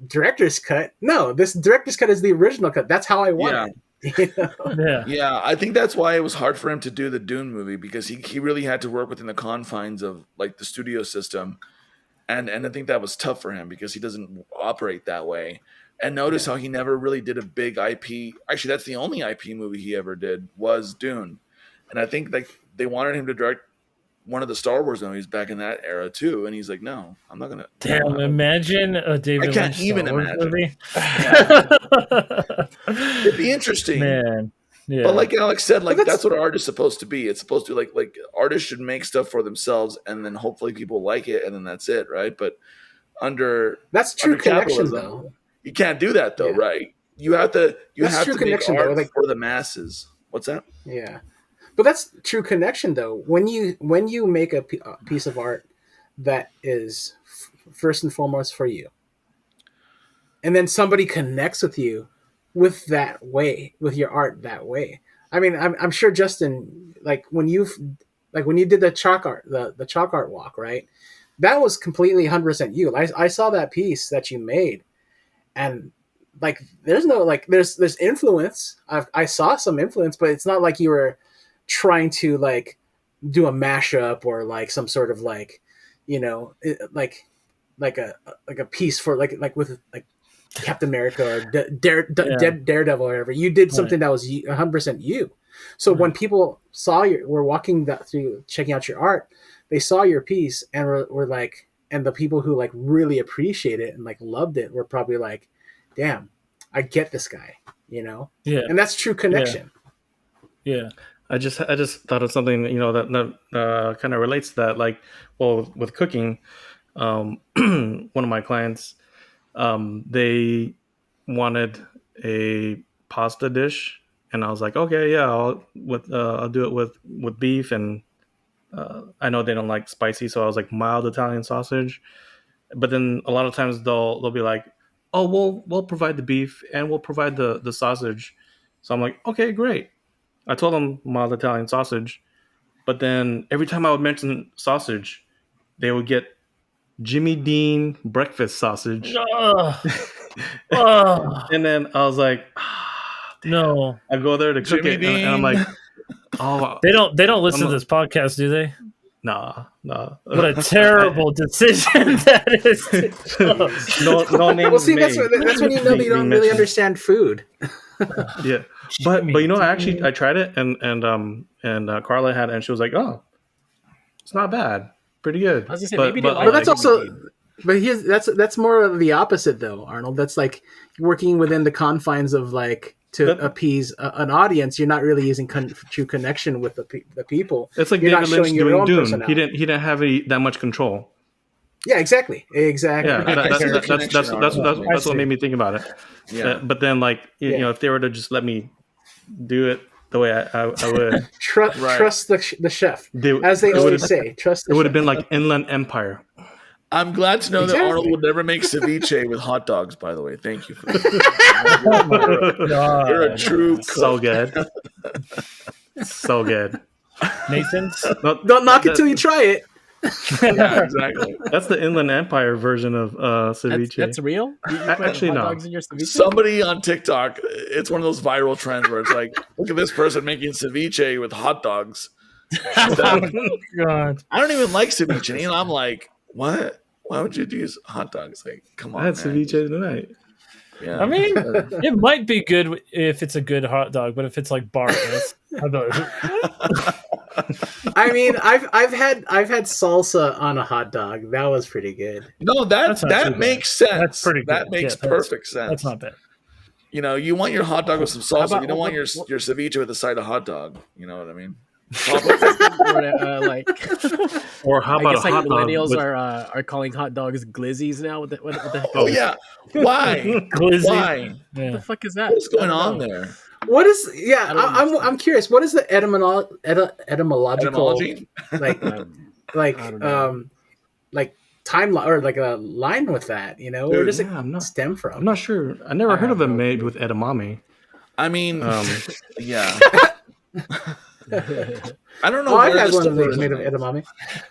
director's cut? No, this director's cut is the original cut. That's how I want it. You know? Yeah, I think that's why it was hard for him to do the Dune movie, because he really had to work within the confines of like the studio system, and I think that was tough for him because he doesn't operate that way. And notice how he never really did a big IP. Actually, that's the only IP movie he ever did was Dune. And I think like they wanted him to direct one of the Star Wars movies back in that era too, and he's like, "No, I'm not gonna." Damn! Imagine a David I can't Lynch even Star Wars imagine. movie. It'd be interesting, Man. Yeah. But like Alex said, like But that's what art is supposed to be. It's supposed to like artists should make stuff for themselves, and then hopefully people like it, and then that's it, right? But that's true under connection, capitalism, though. you can't do that though, Yeah. right? You have to That's true to make connection, art though, like- for the masses. What's that? Yeah, but that's true connection, though. When you make a piece of art that is first and foremost for you, and then somebody connects with you with that way, with your art that way. I mean, I'm sure Justin, like when you did the chalk art, the chalk art walk, right? That was completely 100% you. I saw that piece that you made, and like there's no like there's influence. I saw some influence, but it's not like you were trying to like do a mashup or like some sort of like, you know, like a piece for like with like Captain America or Daredevil or whatever. You did something that was 100% you. So when people were walking through checking out your art, they saw your piece and were like, and the people who like really appreciate it and like loved it were probably like, damn, I get this guy, you know? Yeah. And that's true connection. Yeah. I just thought of something, you know, that kind of relates to that. Like, well, with cooking, one of my clients, they wanted a pasta dish, and I was like, okay, yeah, I'll do it with beef, and I know they don't like spicy, so I was like mild Italian sausage. But then a lot of times they'll be like, oh, we'll provide the beef and we'll provide the sausage. So I'm like, okay, great. I told them mild Italian sausage, but then every time I would mention sausage, they would get Jimmy Dean breakfast sausage. Oh. Oh. And then I was like, No, I go there to cook Jimmy it, and I'm like, Dean. oh, they don't listen I'm to this podcast, do they? nah. What a terrible decision that is. no name. Well, see, that's when you know that you don't really understand food. Yeah, but you know, I tried it, and Carla had it, and she was like, oh, it's not bad, pretty good. I was gonna say, but maybe they But that's Jimmy also, Dean. but that's more of the opposite though, Arnold. That's like working within the confines of like to appease an audience. You're not really using true connection with the people. it's like You're David not Lynch showing your doing own Dune. personality. He didn't have that much control. Yeah, exactly. Yeah, that's what made me think about it. Yeah. But then, like, you know, if they were to just let me do it the way I would, Trust the chef, as they it always would've- say. Trust. it would have been like Inland Empire. I'm glad to know that Exactly. Arnold would never make ceviche with hot dogs, by the way. Thank you for that. You're a true cook. So good, so good. Nathan's. No, Don't knock it till you try it. Yeah, exactly. That's the Inland Empire version of ceviche. That's real. You put Actually, hot no. dogs in your ceviche? Somebody on TikTok, it's one of those viral trends where it's like, look at this person making ceviche with hot dogs. God. I don't even like ceviche. And I'm like, what? Why would you use hot dogs? Like, come on. I had man. ceviche tonight. Yeah. I mean, it might be good if it's a good hot dog, but if it's like Bart's, I mean, I've had salsa on a hot dog. That was pretty good. No, That's not too that bad. makes sense. That's pretty good. That makes Yeah, that's- perfect sense. that's not bad. You know, you want your hot dog with some salsa. about- You don't want your what- ceviche with a side of hot dog. You know what I mean? Like, Or how I about guess a like hot dog? millennials with- are calling hot dogs glizzies now. What the heck? Oh yeah. Why? Glizzy. Why? What Yeah. the fuck is that? What's going I don't on know. there? What is? Yeah, I don't understand. I'm curious. What is the etymological Etymology? like I don't know. like timeline or like a line with that? You know, where Dude, does it yeah, I'm not- stem from? I'm not sure. I never I heard of have a no made clue. with edamame. I mean, yeah. I don't know. Oh, I've where had this one of stuff these made of originates.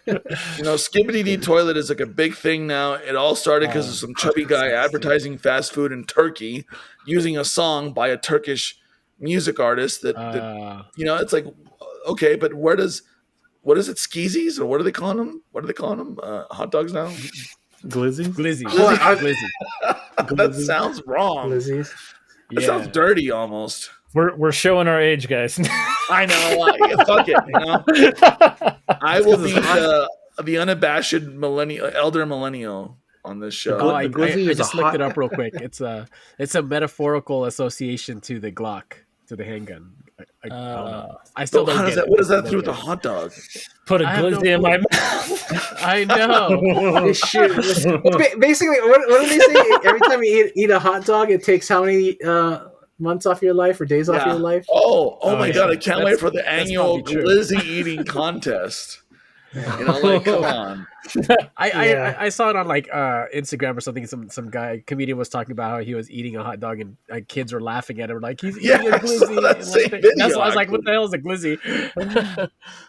edamame. You know, Skibbity Dee Toilet is like a big thing now. It all started because of some chubby guy advertising fast food in Turkey using a song by a Turkish music artist that you know, it's like, okay, but what is it, skeezies? Or what are they calling them? What are they calling them? Hot dogs now? Glizzy? Glizzy. Well, Glizzy. That sounds wrong. Lizzie's. That sounds dirty almost. We're showing our age, guys. I know. Yeah, fuck it. You know? I will be the unabashed elder millennial on this show. Oh, I glizzy is just a looked hot- it up real quick. It's a metaphorical association to the Glock, to the handgun. I don't know. I still don't get it. What does that I do don't with the get it. hot dog? Put a I have no glizzy in my clue. mouth. I know. They shoot. Well, basically, what do they say? Every time you eat a hot dog, it takes how many months off your life or days off your life? Oh my yeah. god! I can't wait for the That's annual probably true. glizzy eating contest. You know, like, come on. I saw it on like Instagram or something. Some comedian was talking about how he was eating a hot dog and kids were laughing at him like he's eating Yeah, a I saw glizzy. that and, same like, video, that's why I was like, actually. what the hell is a glizzy?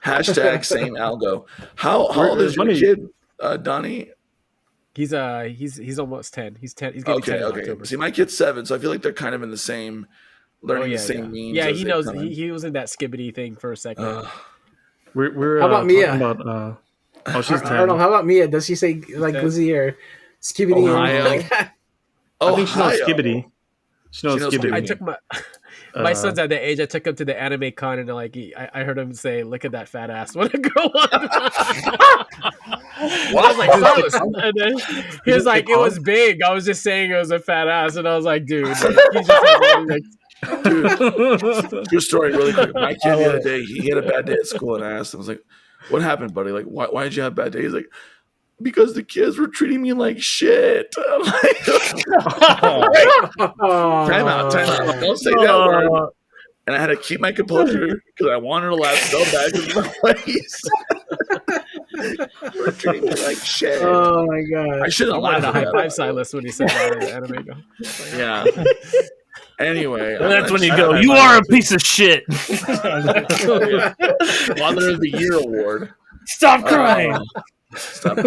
Hashtag same algo. How old is your funny. kid, Donnie? He's almost 10. He's 10. He's gonna be 10 in Okay. October. See, my kid's 7, so I feel like they're kind of in the same, learning the same memes. Yeah, as he they knows. come in. He was in that skibbity thing for a second. We're How about talking Mia? about, oh, she's 10. Arnold, how about Mia? Does she say like glizzy or skibidi or Ohio. anything like that? I think she knows Ohio. skibbity. She knows She knows skibbity. I took my son's at that age. I took him to the anime con and like I heard him say, "Look at that fat ass." When a girl walked by. I was like, "Fellas," and then he was like, "It was big." I was just saying it was a fat ass, and I was like, "Dude, he's just like, Dude, true story, really quick. My kid the other day, he had a bad day at school, and I asked him, I was like, "What happened, buddy? Like, why did you have a bad day?" He's like, "Because the kids were treating me like shit." I'm like, time out. Don't say that word. And I had to keep my composure because I wanted to laugh so bad because of my face. They were treating me like shit. Oh my god! I should I have wanted laughed to at high that. five Silas when he said that in the anime. Go. Yeah. Anyway, That's when you go, "You are a piece of shit." Mother of the Year award. Stop crying. Stop.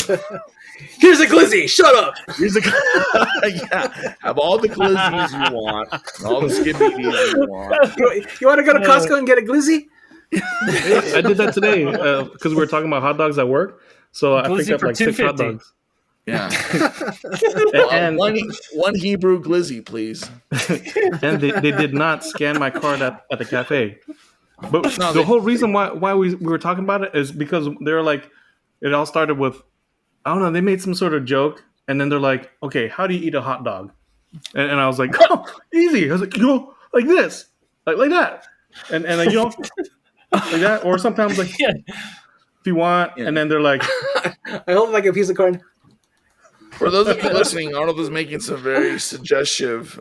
Here's a glizzy. Shut up. Here's a yeah. Have all the glizzies you want, and all the skibbies you want. You want to go to Costco and get a glizzy? I did that today because we were talking about hot dogs at work. So I picked Glizzy up for like 6 hot $2.50. dogs. Yeah. And one Hebrew glizzy, please. and they did not scan my card at the cafe. But No, the whole reason why we were talking about it is because they're like, it all started with, I don't know, they made some sort of joke, and then they're like, okay, how do you eat a hot dog? And I was like, oh, easy. I was like, like this, like that, and like, like that, or sometimes like, Yeah. if you want, and then they're like, I hold like a piece of corn. For those of you listening, Arnold is making some very suggestive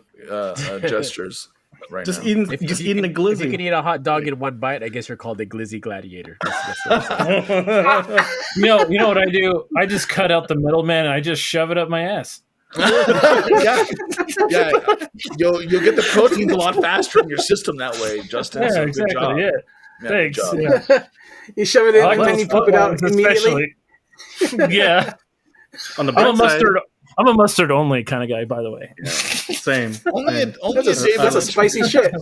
gestures right just now. eating, If just you eating a can- If you glizzy. can eat a hot dog in one bite, I guess you're called a glizzy gladiator. That's You know what I do? I just cut out the middleman and I just shove it up my ass. yeah. You'll get the proteins a lot faster in your system that way, Justin. Yeah, so good exactly. job. Yeah. Yeah, Thanks. good job. Yeah. You shove it in I and like then you those poop it out footlongs immediately. especially. Yeah. On the I'm a backside, I'm a mustard only kind of guy, by the way. same. Only That's a a spicy shit.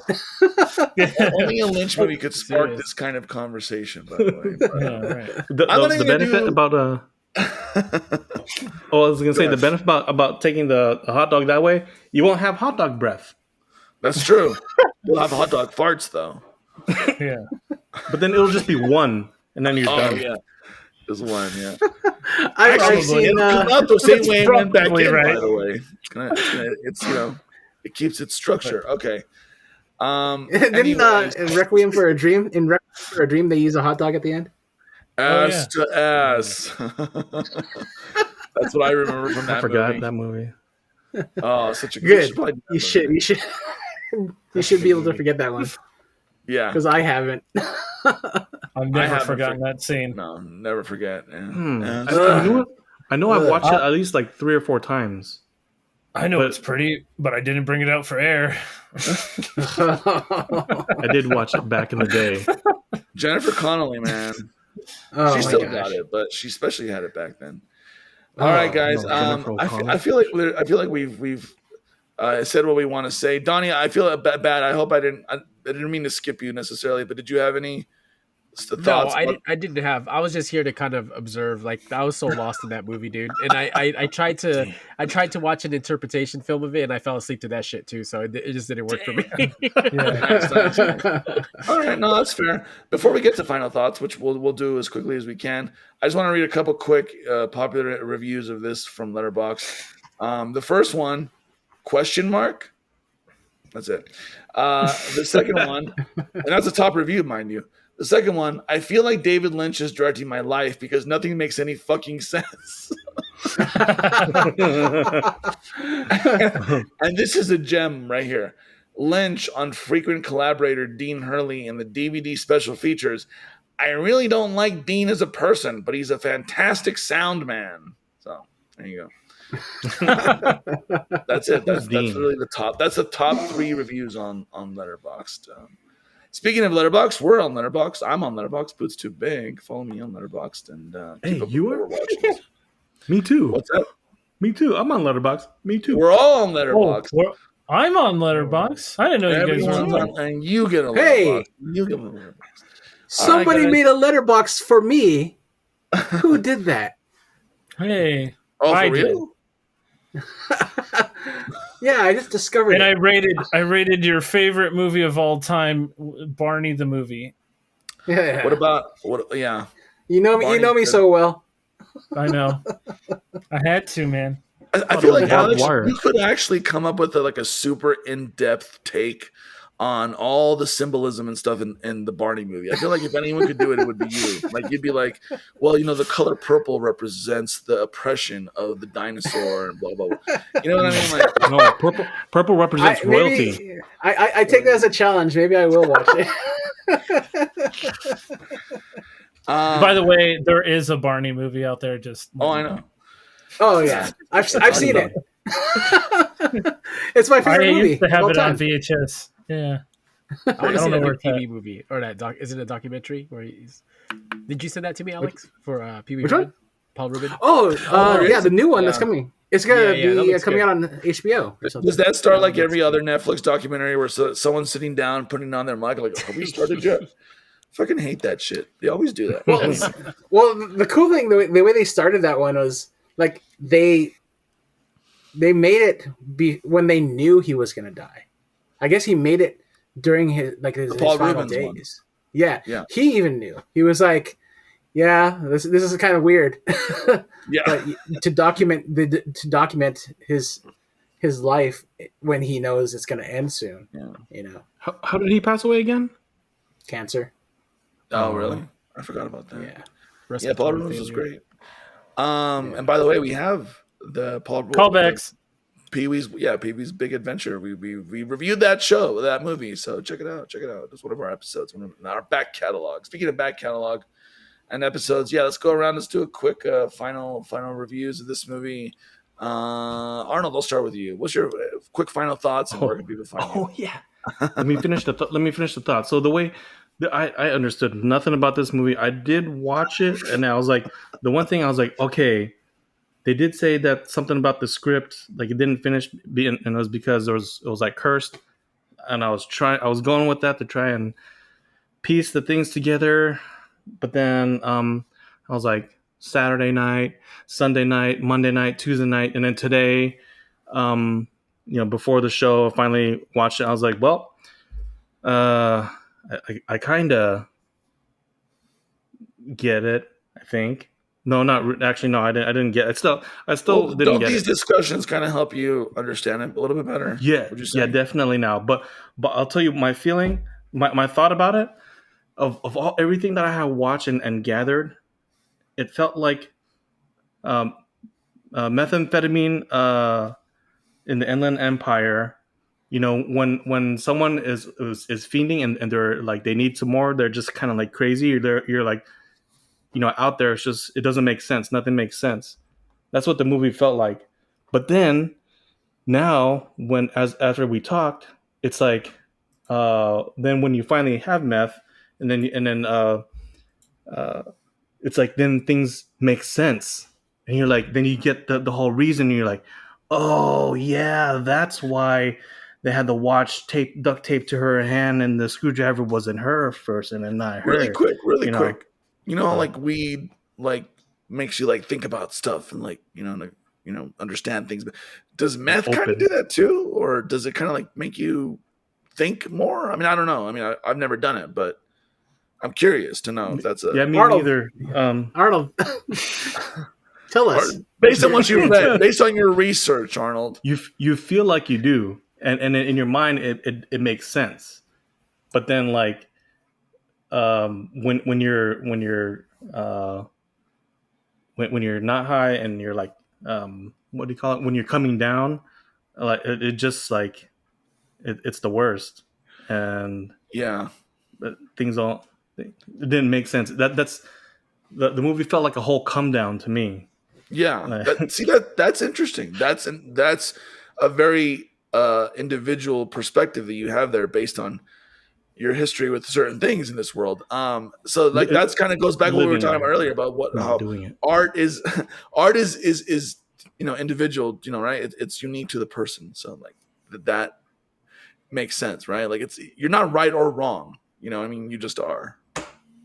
only a Lynch movie could spark this kind of conversation, by the way. But, Yeah, right. I'm not The gonna benefit do- about I was gonna say the benefit about taking the hot dog that way, you won't have hot dog breath. That's true. You'll have hot dog farts though. Yeah. But then it'll just be one, and then you're Oh done. yeah, there's one. Yeah, I've seen. it'll come out the same That's way it went back probably in. By right. the way, it's it keeps its structure. Okay. Didn't anyways, in Requiem for a Dream? In Requiem for a Dream, they use a hot dog at the end. ass to ass. That's what I remember from that I forgot movie. that movie. Oh, such a Good. probably do that You should. movie. You should. You should be able to forget that one Yeah. because I haven't. I've never haven't forgotten that scene. No, never forget. Yeah. I know I've watched it at least like 3 or 4 times. I know But- it's pretty, but I didn't bring it out for air. I did watch it back in the day. Jennifer Connelly, man. Oh She my still gosh. got it, but she especially had it back then. Oh, All right, guys. no, Jennifer O'Connell. I feel like we've said what we want to say. Donnie, I feel bad. I hope I didn't mean to skip you necessarily, but did you have any No, thoughts? I didn't have. I was just here to kind of observe. Like I was so lost in that movie, dude. And I tried to watch an interpretation film of it, and I fell asleep to that shit too. So it just didn't work for me. Nice. All right, no, that's fair. Before we get to final thoughts, which we'll do as quickly as we can, I just want to read a couple quick popular reviews of this from Letterboxd. The first one, question mark. That's it. The second one, and that's a top review, mind you. The second one, I feel like David Lynch is directing my life because nothing makes any fucking sense. And this is a gem right here. Lynch on frequent collaborator Dean Hurley in the DVD special features. I really don't like Dean as a person, but he's a fantastic sound man. So there you go. That's it. That's really the top. That's the top 3 reviews on Letterboxd. Speaking of Letterboxd, we're on Letterboxd. I'm on Letterboxd. Boots Too Big. Follow me on Letterboxd and Hey, keep up you with are? what we're watching. Me too. What's up? Me too. I'm on Letterboxd. Me too. We're all on Oh, Letterboxd. well, I'm on Letterboxd. I didn't know you guys were Everyone's on. on, and you get a Letterboxd. Hey! You get a Letterboxd. Somebody guys. made a letterbox for me. Who did that? Hey, Oh, for I real? Yeah, I just discovered and it. I rated your favorite movie of all time, Barney the movie. Yeah. What about what? Yeah, You know me. You know me so well. I know. I had to, man. I feel like Barbed Alex, wire. you could actually come up with a super in-depth take on all the symbolism and stuff in the Barney movie. I feel like if anyone could do it, it would be you. Like you'd be like, well, the color purple represents the oppression of the dinosaur and blah blah blah. You know what I mean? Like, No, purple represents royalty. Maybe, I take that as a challenge. Maybe I will watch it. By the way, there is a Barney movie out there. Just oh, I know. Oh yeah, I've seen it. It's my I favorite movie. used to have of all it on time. VHS. Yeah. I want to don't see know that where new it's at. PB movie or that doc. Is it a documentary where he's? Did you send that to me, Alex? For PB? Which one? Paul Rubin. Oh, there yeah, is? the new one that's Yeah. coming. It's gonna Yeah, that be looks coming good. out on HBO or something. Does that start That like looks every good. other Netflix documentary where someone's sitting down, putting on their mic, like, "Have we started yet?" Fucking hate that shit. They always do that. Well, Anyway. well, the cool thing, the way they started that one was like they made it be when they knew he was gonna die. I guess he made it during his The Paul final Rubens one. days. Yeah, Yeah. he even knew. He was like, "Yeah, this is kind of weird," Yeah. but to document his life when he knows it's gonna end soon. Yeah. You know, How did he pass away again? cancer. Oh, really? I forgot about that. Yeah. Yeah, Respiratory Paul Rubens was failure. great. And by the way, we have the Paul Callbacks. Pee-wee's Big Adventure. We reviewed that show, that movie. So check it out. It's one of our episodes, one of our back catalog. Speaking of back catalog and episodes, let's go around. Let's do a quick final reviews of this movie. Arnold, I'll start with you. What's your quick final thoughts and where can people find you? Oh yeah. Let me finish the thought. So the way I understood nothing about this movie. I did watch it, and I was like, the one thing I was like, okay, they did say that something about the script, like it didn't finish being, and it was because it was like cursed, and I was going with that to try and piece the things together, but then I was like Saturday night, Sunday night, Monday night, Tuesday night, and then today, before the show, I finally watched it. I was like, well, I kind of get it. I think. No, actually. No, I didn't get it. I still didn't Don't get these it. discussions kind of help you understand it a little bit better? Yeah, Would you say? yeah, definitely now. But I'll tell you my feeling, my thought about it. Of everything that I have watched and gathered, it felt like methamphetamine in the Inland Empire. You know, when someone is fiending and they're like they need some more, they're just kind of like crazy. You're like, out there. It's just it doesn't make sense. Nothing makes sense. That's what the movie felt like. But then now, after we talked, it's like then when you finally have meth, and then it's like then things make sense, and you're like, then you get the whole reason. And you're like, oh yeah, that's why they had the watch duct tape to her hand, and the screwdriver was in her first, and then not her. Really quick. quick. Like weed, like makes you like think about stuff and like understand things. But does meth kind of do that too, or does it kind of like make you think more? I mean, I don't know. I mean, I've never done it, but I'm curious to know if that's a me Arnold. neither. Arnold, tell us. based on what you read, based on your research, Arnold. You feel like you do, and in your mind it makes sense, but then like when you're not high and you're like what do you call it, when you're coming down, like it just like it's the worst, and Yeah. things all it didn't make sense. That's the movie felt like a whole come down to me. Yeah. That's interesting. That's a very individual perspective that you have there based on your history with certain things in this world. So like that's kind of goes back to what we were talking about earlier about how doing it. art is individual, right? It's unique to the person. So like that makes sense, right? Like you're not right or wrong. I mean, you just are.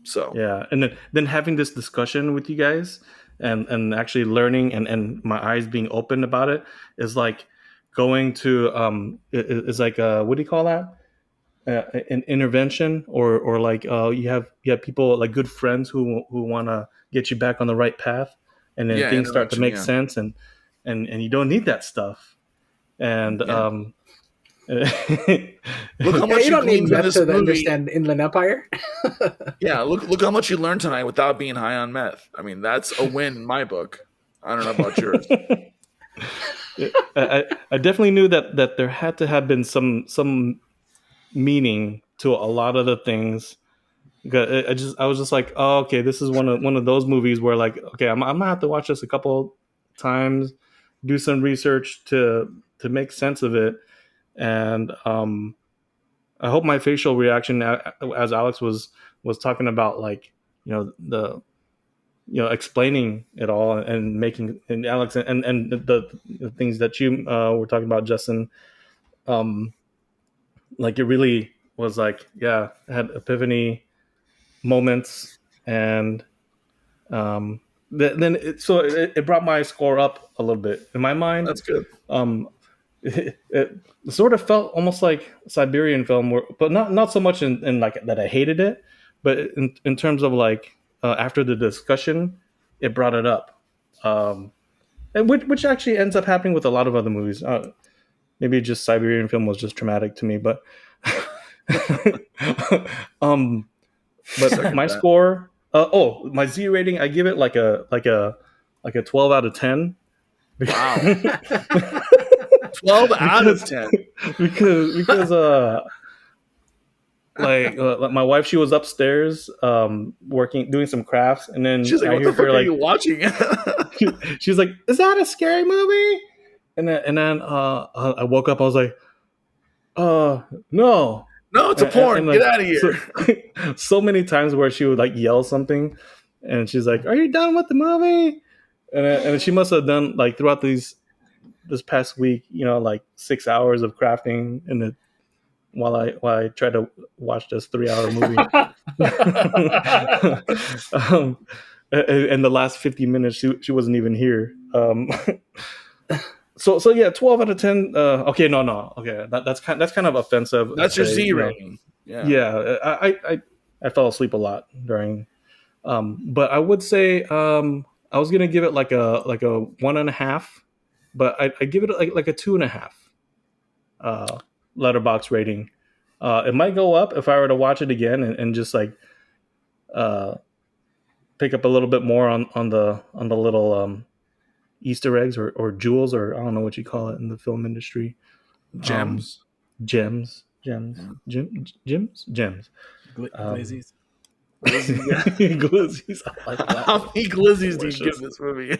So yeah, and then having this discussion with you guys and actually learning and my eyes being open about it is like going to is like what do you call that? An intervention or like you have people like good friends who want to get you back on the right path, and then things start to make sense, and you don't need that stuff, and look how much you don't need gleaned meth this to movie. understand Inland Empire. Yeah, look how much you learned tonight without being high on meth. I mean, that's a win in my book. I don't know about yours. I definitely knew that there had to have been some meaning to a lot of the things. I was just like, oh, okay, this is one of those movies where like, okay, I'm gonna have to watch this a couple times, do some research to make sense of it, and I hope my facial reaction as Alex was talking about, like, the explaining it all and making, and Alex, and the things that you were talking about, Justin, like it really was like, yeah, had epiphany moments, and then it brought my score up a little bit in my mind. That's good. It sort of felt almost like Siberian film, but not so much in like that I hated it, but in terms of like after the discussion, it brought it up, and which actually ends up happening with a lot of other movies. Maybe just Siberian film was just traumatic to me, but but my score, my Z rating, I give it like a 12 out of 10. Wow. 12 out of 10. because like my wife, she was upstairs working, doing some crafts, and then She's like, what the fuck are you watching? she's like, is that a scary movie? And then I woke up, I was like, no, it's a porn. like, get out of here. so many times where she would like yell something, and she's like, are you done with the movie? And she must have done like throughout this past week, like 6 hours of crafting while I tried to watch this 3-hour movie. And the last 50 minutes, she wasn't even here. So yeah, 12 out of 10. Okay, no. Okay, that's kind of offensive. That's your Z rating. Yeah. I fell asleep a lot during. But I would say I was gonna give it like a 1.5, but I give it like a 2.5 letterbox rating. It might go up if I were to watch it again and just like pick up a little bit more on the little Easter eggs or jewels, or I don't know what you call it in the film industry. Gems. Gems. Glizzies. Glizzies. I like that. How many glizzies do you give this movie?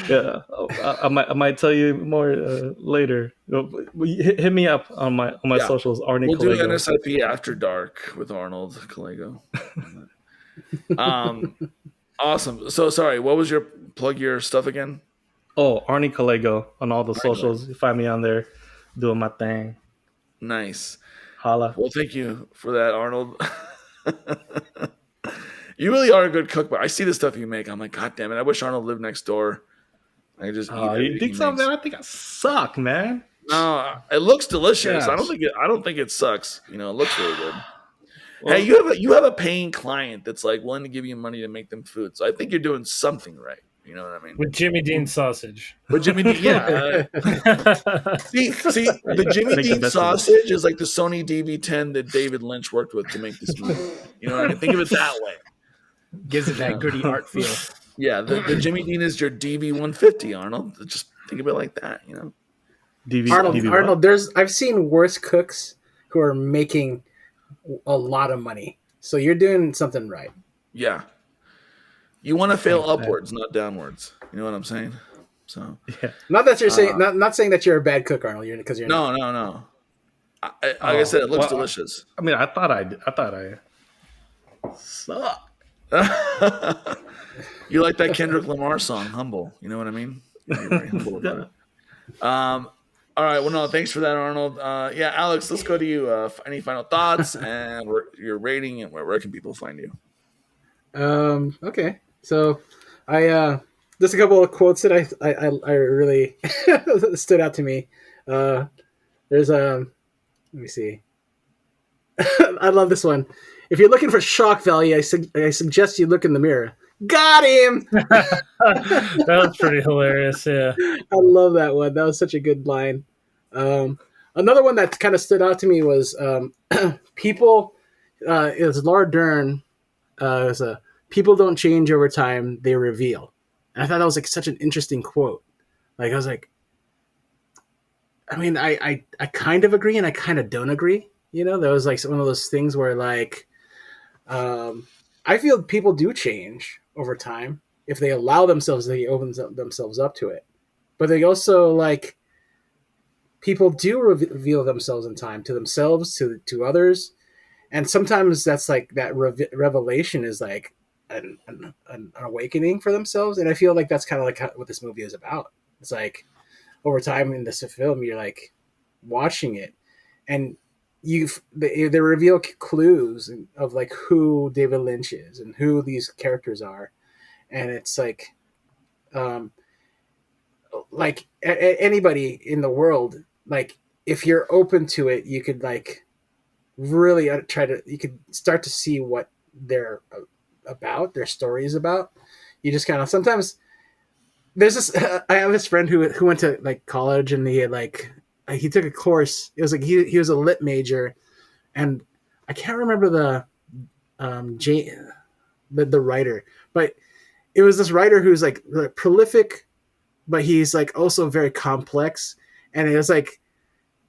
Yeah, I might tell you more later. Hit me up on my socials. Arnie We'll Kalego. do NSIP After Dark with Arnold Kalego. Awesome. So sorry, what was plug your stuff again? Oh, Arnie Kalego on all the socials. You find me on there doing my thing. Nice. Holla. Well, thank you for that, Arnold. You really are a good cook, but I see the stuff you make. I'm like, God damn it! I wish Arnold lived next door. I just eat you think so, man? I think I suck, man. No, it looks delicious. Yes. I don't think it sucks. It looks really good. Well, hey, you have a paying client that's like willing to give you money to make them food. So I think you're doing something right. You know what I mean? With Jimmy Dean sausage. With Jimmy Dean, yeah. See, the Jimmy Dean sausage is like the Sony DV10 that David Lynch worked with to make this movie. You know what I mean? Think of it that way. Gives it that gritty art feel. Yeah, the Jimmy Dean is your DV150, Arnold. Just think of it like that, Arnold, I've seen worse cooks who are making a lot of money. So you're doing something right. Yeah. You want to fail upwards, not downwards. You know what I'm saying? So, yeah. Not that you're saying, not saying that you're a bad cook, Arnold. Because you're no. Like I said, it looks delicious. I mean, I thought I suck. You like that Kendrick Lamar song, "Humble"? You know what I mean? You're very humble about it. All right. Well, no, thanks for that, Arnold. Yeah, Alex, let's go to you. Any final thoughts and your rating, and where can people find you? Okay. So, just a couple of quotes that I really stood out to me. There's let me see. I love this one. If you're looking for shock value, I suggest you look in the mirror. Got him. That was pretty hilarious. Yeah, I love that one. That was such a good line. Another one that kind of stood out to me was people. It was Laura Dern. People don't change over time; they reveal. And I thought that was like such an interesting quote. Like I was like, I mean, I kind of agree and I kind of don't agree. There was like one of those things where like, I feel people do change over time if they allow themselves, they open themselves up to it. But they also like, people do reveal themselves in time to themselves, to others. And sometimes that's like that revelation is like an awakening for themselves. And I feel like that's kind of like what this movie is about. It's like over time in this film, you're like watching it, and they reveal clues of like who David Lynch is and who these characters are, and it's um, anybody in the world, like if you're open to it, you could like really you could start to see what they're about, their story is about. You just kind of sometimes there's this. I have this friend who went to like college, and he had like he took a course. It was like he was a lit major, and I can't remember the writer, but it was this writer who's like really prolific, but he's like also very complex. And it was like,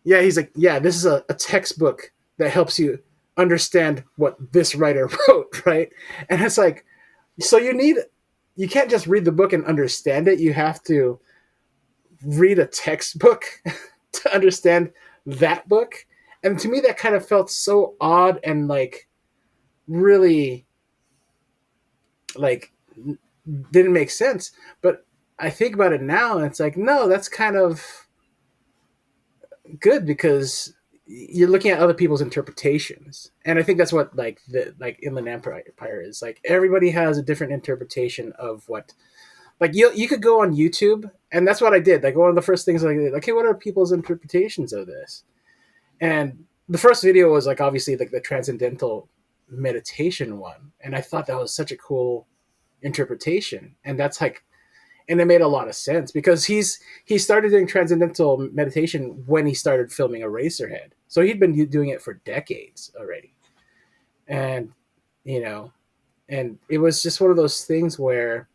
yeah, he's like, yeah, this is a textbook that helps you understand what this writer wrote, right? And it's like, so you can't just read the book and understand it. You have to read a textbook to understand that book. And to me, that kind of felt so odd and like really like didn't make sense. But I think about it now, and it's like, no, that's kind of good because you're looking at other people's interpretations. And I think that's what like the like Inland Empire is. Like everybody has a different interpretation of what, like you could go on YouTube, and that's what I did. Like one of the first things I did, like, hey, what are people's interpretations of this? And the first video was like obviously like the transcendental meditation one, and I thought that was such a cool interpretation. And that's like, and it made a lot of sense because he started doing transcendental meditation when he started filming Eraserhead, so he'd been doing it for decades already. And you know, and it was just one of those things where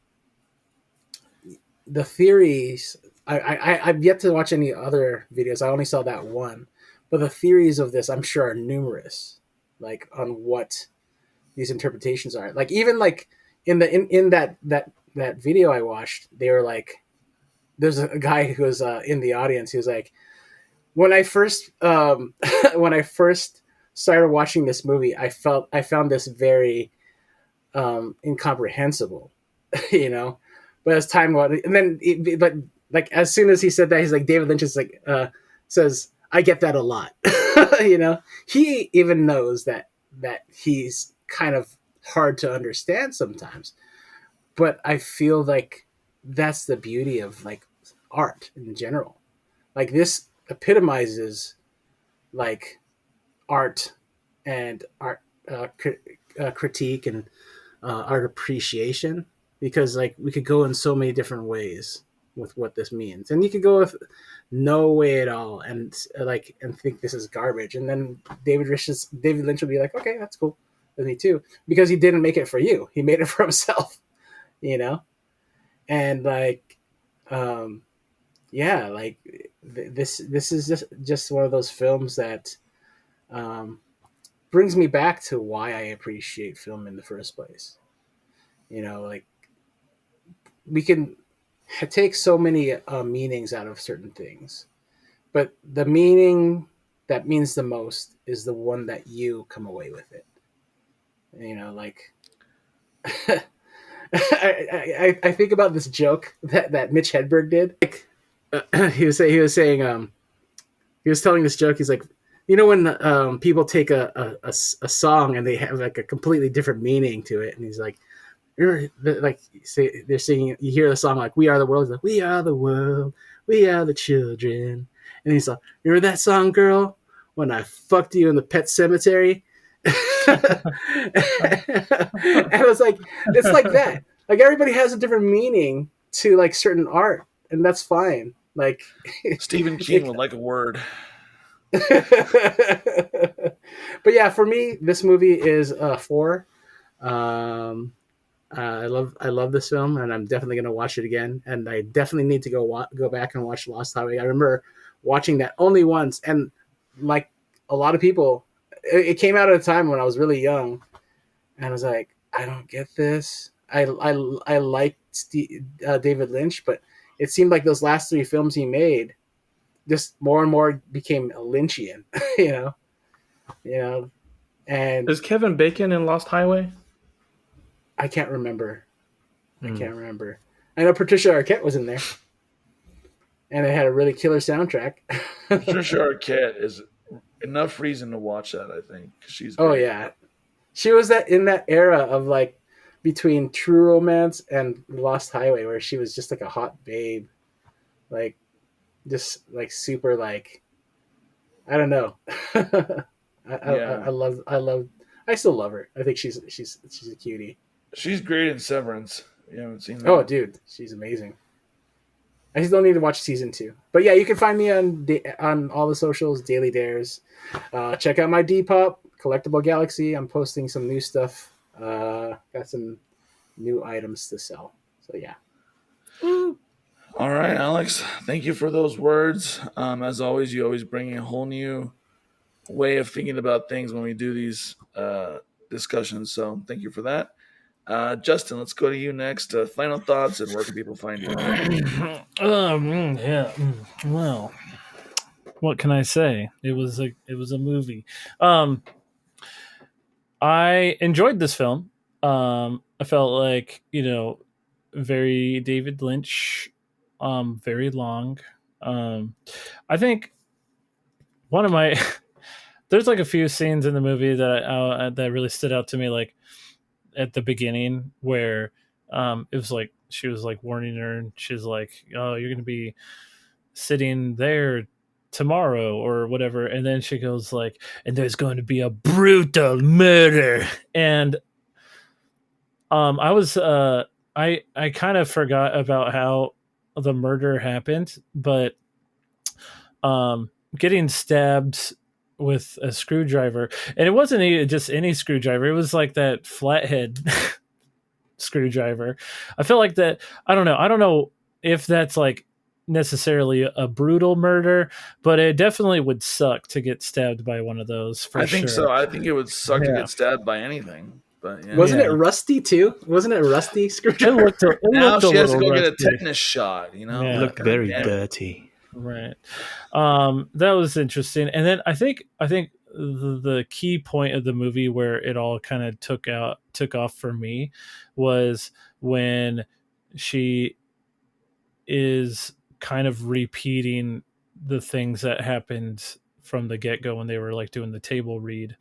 the theories, I've yet to watch any other videos. I only saw that one, but the theories of this I'm sure are numerous, like on what these interpretations are. Like even like in that video I watched, they were like, there's a guy who was in the audience. He was like, when I first when I first started watching this movie, I found this very incomprehensible, you know. But as time went, and then but like as soon as he said that, he's like, David Lynch is like says, I get that a lot. You know, he even knows that he's kind of hard to understand sometimes. But I feel like that's the beauty of like art in general. Like this epitomizes like art and art critique and art appreciation, because like we could go in so many different ways with what this means, and you could go with no way at all and like and think this is garbage, and then David Lynch will be like, okay, that's cool with me too, because he didn't make it for you, he made it for himself, you know. And like yeah, like this is just one of those films that brings me back to why I appreciate film in the first place. You know, like we can take so many meanings out of certain things, but the meaning that means the most is the one that you come away with it. You know, like I think about this joke that Mitch Hedberg did. Like, he was telling this joke. He's like, you know, when people take a song and they have like a completely different meaning to it, and he's like, like say they're singing, you hear the song like "We Are the World," he's like, "We are the world, we are the children," and he's like, "Remember that song, girl? When I fucked you in the pet cemetery." And I was like, it's like that. Like everybody has a different meaning to like certain art, and that's fine. Like Stephen King would like a word. But yeah, for me, this movie is 4. I love this film, and I'm definitely going to watch it again. And I definitely need to go back and watch Lost Highway. I remember watching that only once, and like a lot of people, it came out at a time when I was really young, and I was like, I don't get this. I like David Lynch, but it seemed like those last 3 films he made just more and more became Lynchian. You know. And Is Kevin Bacon in Lost Highway? I can't remember. I Hmm. can't remember. I know Patricia Arquette was in there, and it had a really killer soundtrack. Patricia Arquette is enough reason to watch that. I think 'cause she's Oh great. yeah, she was that in that era of like between True Romance and Lost Highway, where she was just like a hot babe, like just like super like I don't know. Yeah, I love I still love her. I think she's a cutie. she's great in Severance. You haven't seen that? Oh dude, she's amazing. I just don't need to watch season 2. But yeah, you can find me on all the socials, Daily Dares. Check out my Depop, Collectible Galaxy. I'm posting some new stuff. Got some new items to sell. So yeah. All right, Alex. Thank you for those words. As always, you always bring a whole new way of thinking about things when we do these discussions. So thank you for that. Justin, let's go to you next. Final thoughts and where can people find you? Yeah. Well, what can I say? It was a movie. I enjoyed this film. I felt like, very David Lynch, very long. I think one of my there's like a few scenes in the movie that really stood out to me, like at the beginning where it was like she was like warning her, and she's like, "Oh, you're gonna be sitting there tomorrow or whatever," and then she goes like, "And there's going to be a brutal murder," and I was I kind of forgot about how the murder happened, but getting stabbed with a screwdriver, and it wasn't just any screwdriver, it was like that flathead screwdriver. I feel like that, I don't know if that's like necessarily a brutal murder, but it definitely would suck to get stabbed by one of those for I think sure. so. I think it would suck to Yeah. get stabbed by anything. But yeah. Wasn't Yeah. it rusty too? Wasn't it rusty It screwdriver? Now looked a she has to little go get a rusty. tetanus shot. You know, Yeah. It looked God very damn it. dirty. Right. That was interesting. And then I think the key point of the movie where it all kind of took off for me was when she is kind of repeating the things that happened from the get-go when they were like doing the table read.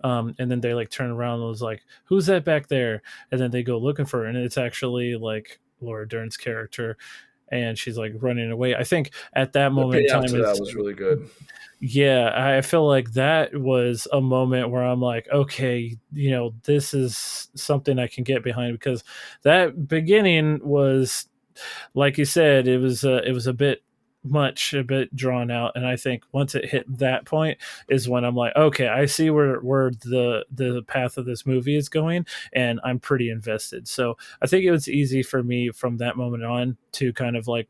And then they like turn around and was like, "Who's that back there?" And then they go looking for her, and it's actually like Laura Dern's character, and she's like running away. I think at that The moment in payoff time to that was really good. yeah, I feel like that was a moment where I'm like, okay, this is something I can get behind, because that beginning was, like you said, it was a bit much, a bit drawn out, and I think once it hit that point is when I'm like, okay, I see where the path of this movie is going, and I'm pretty invested. So I think it was easy for me from that moment on to kind of like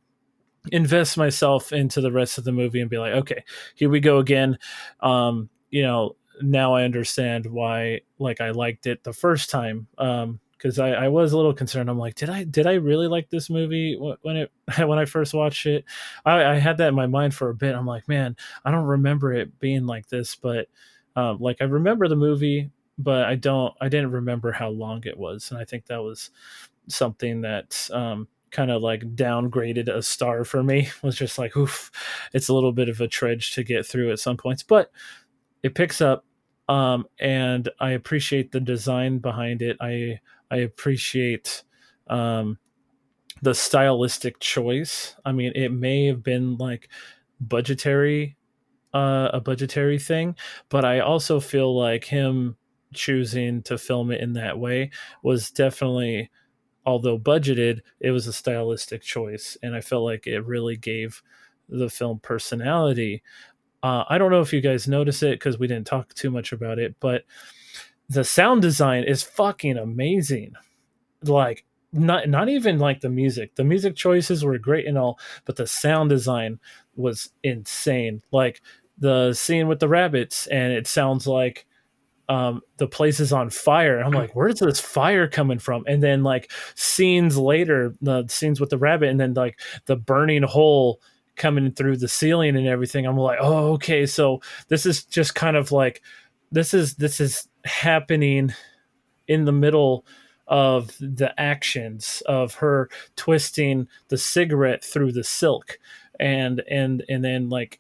invest myself into the rest of the movie and be like, okay, here we go again. Now I understand why like I liked it the first time. Because I was a little concerned. I'm like, did I really like this movie when I first watched it? I had that in my mind for a bit. I'm like, man, I don't remember it being like this, but like I remember the movie, but I didn't remember how long it was, and I think that was something that kind of like downgraded a star for me. Was just like, oof, it's a little bit of a trudge to get through at some points, but it picks up. And I appreciate the design behind it. I appreciate the stylistic choice. I mean, it may have been like budgetary, a budgetary thing, but I also feel like him choosing to film it in that way was definitely, although budgeted, it was a stylistic choice, and I felt like it really gave the film personality. I don't know if you guys notice it because we didn't talk too much about it, but the sound design is fucking amazing. Like not even like the music. The music choices were great and all, but the sound design was insane. Like the scene with the rabbits, and it sounds like the place is on fire. I'm like, where's this fire coming from? And then like scenes later, the scenes with the rabbit, and then like the burning hole coming through the ceiling and everything. I'm like, oh, okay. So this is just kind of like, this is happening in the middle of the actions of her twisting the cigarette through the silk, and then like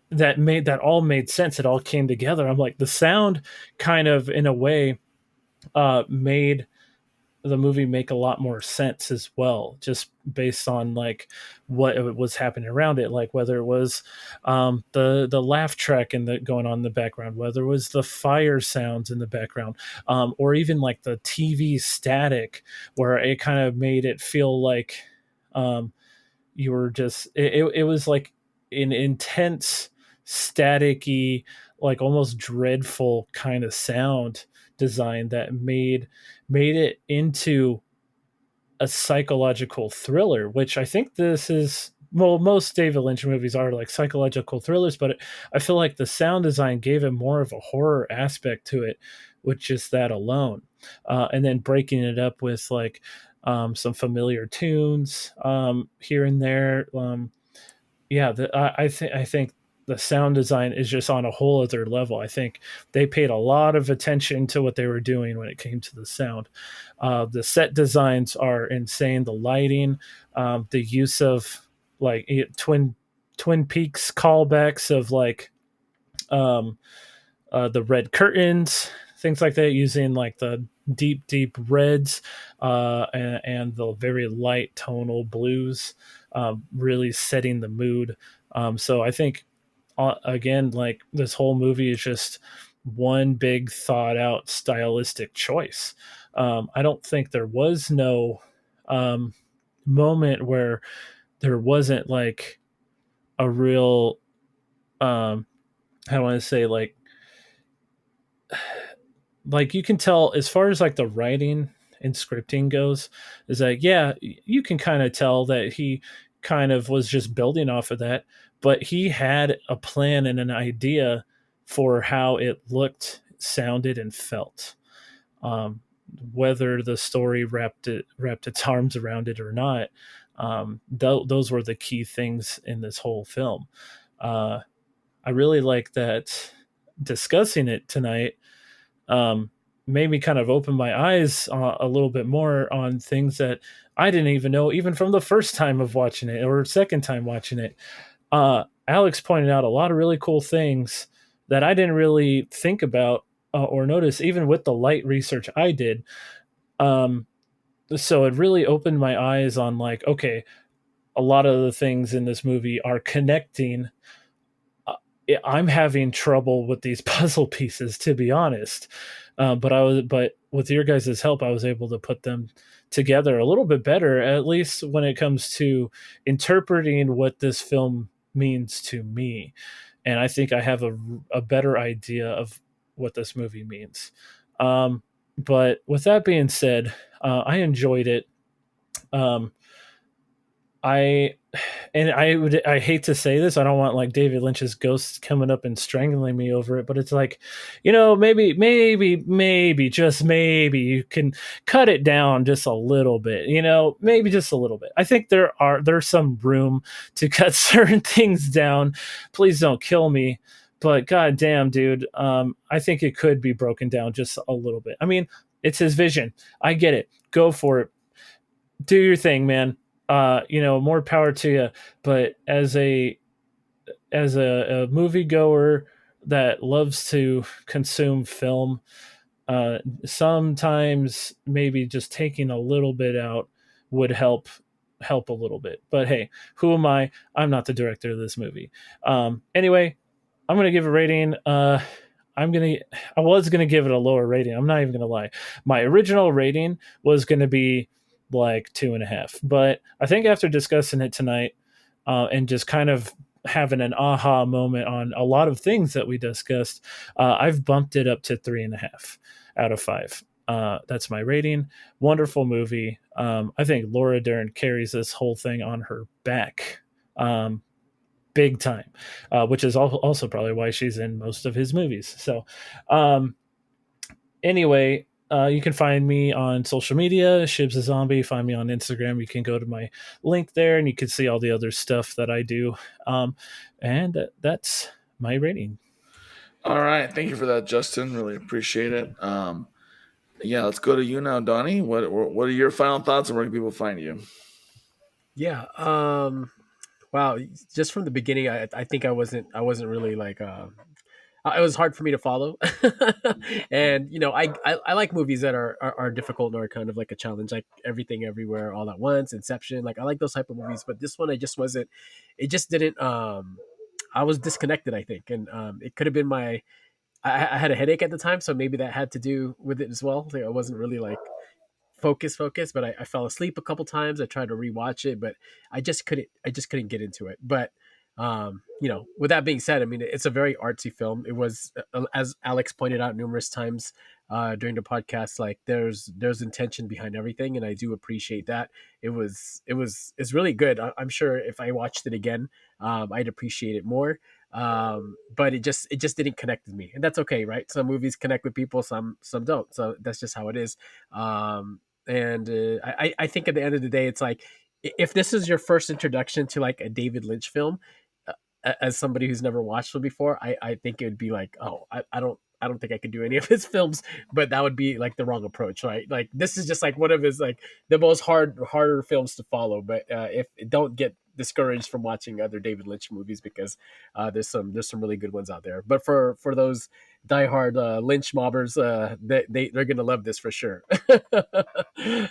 that all made sense. It all came together. I'm like, the sound kind of in a way made the movie make a lot more sense as well, just based on like what was happening around it, like whether it was the laugh track and the going on in the background, whether it was the fire sounds in the background, or even like the TV static, where it kind of made it feel like um, you were just it was like an intense staticky, like almost dreadful kind of sound design that made it into a psychological thriller, which I think this is. Well, most David Lynch movies are like psychological thrillers, but I feel like the sound design gave it more of a horror aspect to it with just that alone. And then breaking it up with like some familiar tunes here and there. Yeah, I think the sound design is just on a whole other level. I think they paid a lot of attention to what they were doing when it came to the sound. The set designs are insane. The lighting, the use of like Twin Peaks callbacks of like um, the red curtains, things like that, using like the deep reds and the very light tonal blues, really setting the mood. So I think again, like this whole movie is just one big thought out stylistic choice. I don't think there was no um, moment where there wasn't like a real how do I say, like you can tell as far as like the writing and scripting goes, is like, yeah, you can kind of tell that he kind of was just building off of that, but he had a plan and an idea for how it looked, sounded, and felt. um, whether the story wrapped its arms around it or not, those were the key things in this whole film. uh, I really like that discussing it tonight um, made me kind of open my eyes a little bit more on things that I didn't even know, even from the first time of watching it or second time watching it. Alex pointed out a lot of really cool things that I didn't really think about or notice, even with the light research I did. Um, so it really opened my eyes on like, okay, a lot of the things in this movie are connecting. uh, I'm having trouble with these puzzle pieces, to be honest. But with your guys' help, I was able to put them together a little bit better, at least when it comes to interpreting what this film means to me. And I think I have a better idea of what this movie means. But with that being said, I enjoyed it. Um, I I hate to say this. I don't want like David Lynch's ghost coming up and strangling me over it, but it's like, maybe just maybe you can cut it down just a little bit. Maybe just a little bit. I think there's some room to cut certain things down. Please don't kill me, but god damn, dude, I think it could be broken down just a little bit. I mean, it's his vision. I get it. Go for it. Do your thing, man. More power to you. But as a moviegoer that loves to consume film, sometimes maybe just taking a little bit out would help a little bit. But hey, who am I? I'm not the director of this movie. Anyway, I'm gonna give a rating. I was gonna give it a lower rating. I'm not even gonna lie. My original rating was gonna be like 2.5, but I think after discussing it tonight and just kind of having an aha moment on a lot of things that we discussed, I've bumped it up to 3.5 out of 5. That's my rating. Wonderful movie. I think Laura Dern carries this whole thing on her back. Big time, which is also probably why she's in most of his movies. So, anyway, you can find me on social media, Shibs a Zombie. Find me on Instagram. You can go to my link there and you can see all the other stuff that I do. And that's my rating. All right, thank you for that, Justin. Really appreciate it. Yeah, let's go to you now, Donnie. What are your final thoughts, and where can people find you? Yeah. Wow. Just from the beginning, I think I wasn't really like it was hard for me to follow. And I like movies that are difficult or kind of like a challenge, like Everything Everywhere All at Once, Inception. Like I like those type of movies, but this one I just wasn't. It just didn't. I was disconnected, I think, and it could have been my. I had a headache at the time, so maybe that had to do with it as well. Like I wasn't really like focus, but I fell asleep a couple times. I tried to rewatch it, but I just couldn't get into it. But with that being said, I mean, it's a very artsy film. It was, as Alex pointed out numerous times during the podcast, like there's intention behind everything, and I do appreciate that. It's really good. I'm sure if I watched it again, I'd appreciate it more. But it just didn't connect with me, and that's okay, right? Some movies connect with people, some don't. So that's just how it is. And I think at the end of the day, it's like if this is your first introduction to like a David Lynch film, as somebody who's never watched them before, I think it would be like, oh, I don't think I could do any of his films, but that would be like the wrong approach, right? Like this is just like one of his like the most harder films to follow. But if don't get discouraged from watching other David Lynch movies, because there's some really good ones out there. But for those diehard Lynch mobbers, they're gonna love this for sure.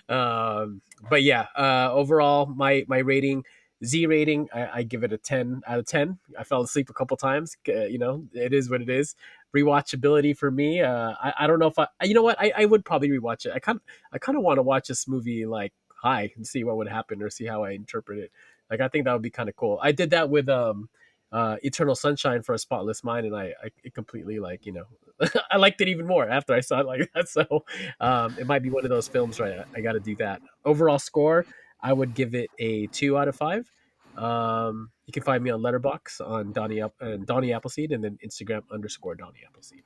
But yeah, overall, my rating. Z rating, I give it a 10 out of 10. I fell asleep a couple times. It is what it is. Rewatchability for me, I don't know if you know what, I would probably rewatch it. I kind of want to watch this movie like high and see what would happen or see how I interpret it. Like I think that would be kind of cool. I did that with Eternal Sunshine for a Spotless Mind, and I it completely like I liked it even more after I saw it like that. So it might be one of those films, right? I got to do that. Overall score, I would give it a 2 out of 5. You can find me on Letterbox on Donnie Appleseed, and then Instagram _Donnie Appleseed.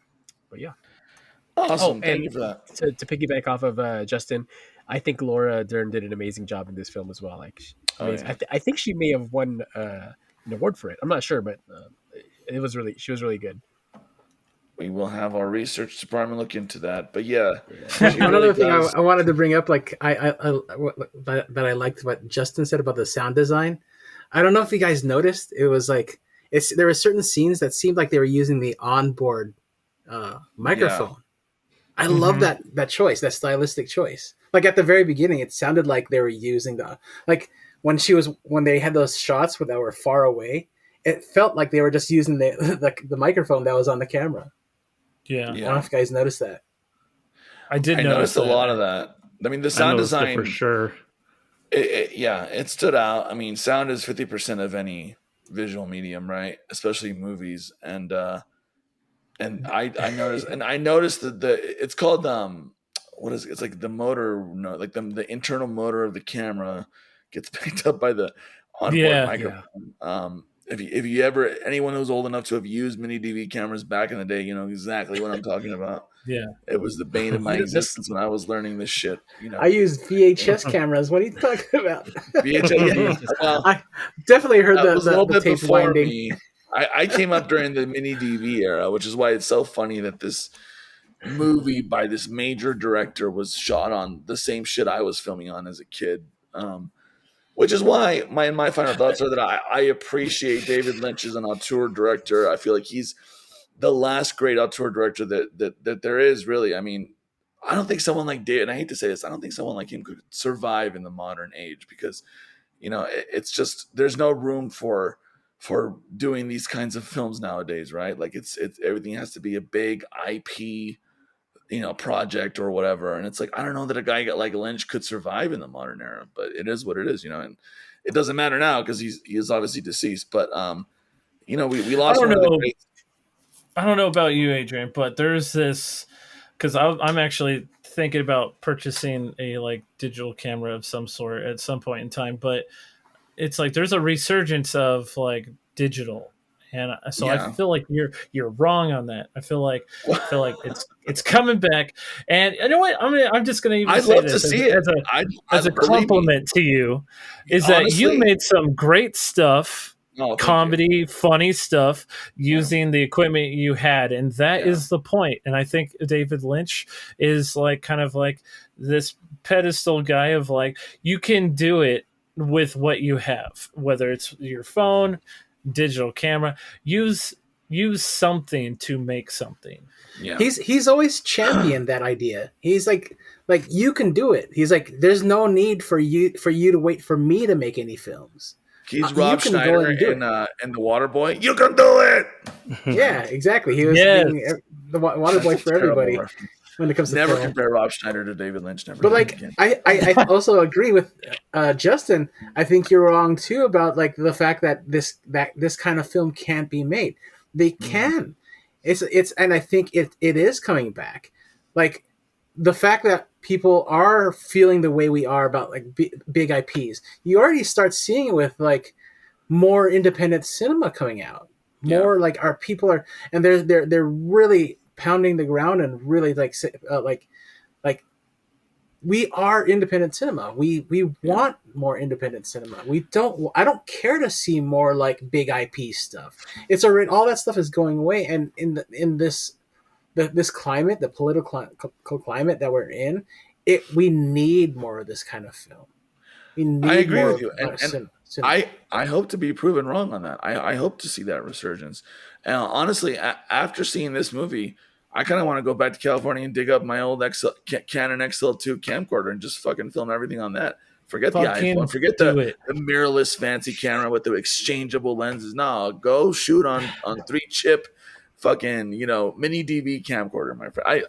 But yeah. Oh, Awesome, thank and you for that. to piggyback off of Justin, I think Laura Dern did an amazing job in this film as well. Like, Oh amazing. yeah, I think she may have won an award for it. I'm not sure, but she was really good. we will have our research department look into that. But yeah, Yeah. she Another really thing does. I wanted to bring up, like that I liked what Justin said about the sound design. I don't know if you guys noticed. It was like there were certain scenes that seemed like they were using the onboard microphone. I love that choice, that stylistic choice. Like at the very beginning, it sounded like they were using like when they had those shots that were far away. It felt like they were just using the microphone that was on the camera. Yeah, I don't know if you guys noticed that. I did I notice noticed a that. lot of that. I mean, the I sound noticed it design for sure. it stood out. I mean, sound is 50% of any visual medium, right? Especially movies. And I noticed that it's called what is it? It's like the motor, no, like the internal motor of the camera gets picked up by the onboard Yeah. microphone. If you ever, anyone who's old enough to have used mini DV cameras back in the day, you know exactly what I'm talking about. Yeah. It was the bane of my You know, this- existence when I was learning this shit. You know, I used VHS cameras. What are you talking about? VHS. Yeah, well, I definitely heard that was a little the bit tape before winding. me. I came up during the mini DV era, which is why it's so funny that this movie by this major director was shot on the same shit I was filming on as a kid. Which is why my final thoughts are that I appreciate David Lynch as an auteur director. I feel like he's the last great auteur director that there is, really. I mean, I don't think someone like David, and I hate to say this, I don't think someone like him could survive in the modern age, because it's just there's no room for doing these kinds of films nowadays, right? Like it's everything has to be a big IP, project or whatever. And it's like, I don't know that a guy like Lynch could survive in the modern era, but it is what it is, and it doesn't matter now because he is obviously deceased. But we lost one of the greats. I don't know about you, Adrian, but there's this, because I'm actually thinking about purchasing a like digital camera of some sort at some point in time, but it's like there's a resurgence of like digital, and so Yeah. I feel like you're wrong on that. I feel like it's coming back, and you know what? I'm just gonna even I'd say love this to see it. as a believe me. compliment to you, is that Honestly, you made some great stuff Oh, thank you. comedy, funny stuff using the equipment you had, and that is the point. And I think David Lynch is like kind of like this pedestal guy of like, you can do it with what you have, whether it's your phone, digital camera, use something to make something. Yeah. He's always championed that idea. He's like you can do it. He's like, there's no need for you to wait for me to make any films. He's You Rob can go Schneider and do in The Waterboy. You can do it. Yeah, exactly. He was Yes. being the water boy That's a for terrible everybody reference. when it comes to Never film. compare Rob Schneider to David Lynch. Never. But like, again. I also agree with Justin. I think you're wrong too about like the fact that this kind of film can't be made. They can. It's and I think it is coming back. Like the fact that people are feeling the way we are about like big IPs. You already start seeing it with like more independent cinema coming out. More like our people are, and they're really pounding the ground and really like we are independent cinema. We want more independent cinema. I don't care to see more like big IP stuff. It's already, all that stuff is going away, and in this climate, the political climate that we're in, we need more of this kind of film. We need I agree more with you, and cinema. I hope to be proven wrong on that. I hope to see that resurgence. And honestly, after seeing this movie, I kind of want to go back to California and dig up my old Canon XL2 camcorder and just fucking film everything on that. Forget the iPhone. Forget the mirrorless fancy camera with the exchangeable lenses. No, go shoot on 3-chip fucking, mini DV camcorder, my friend.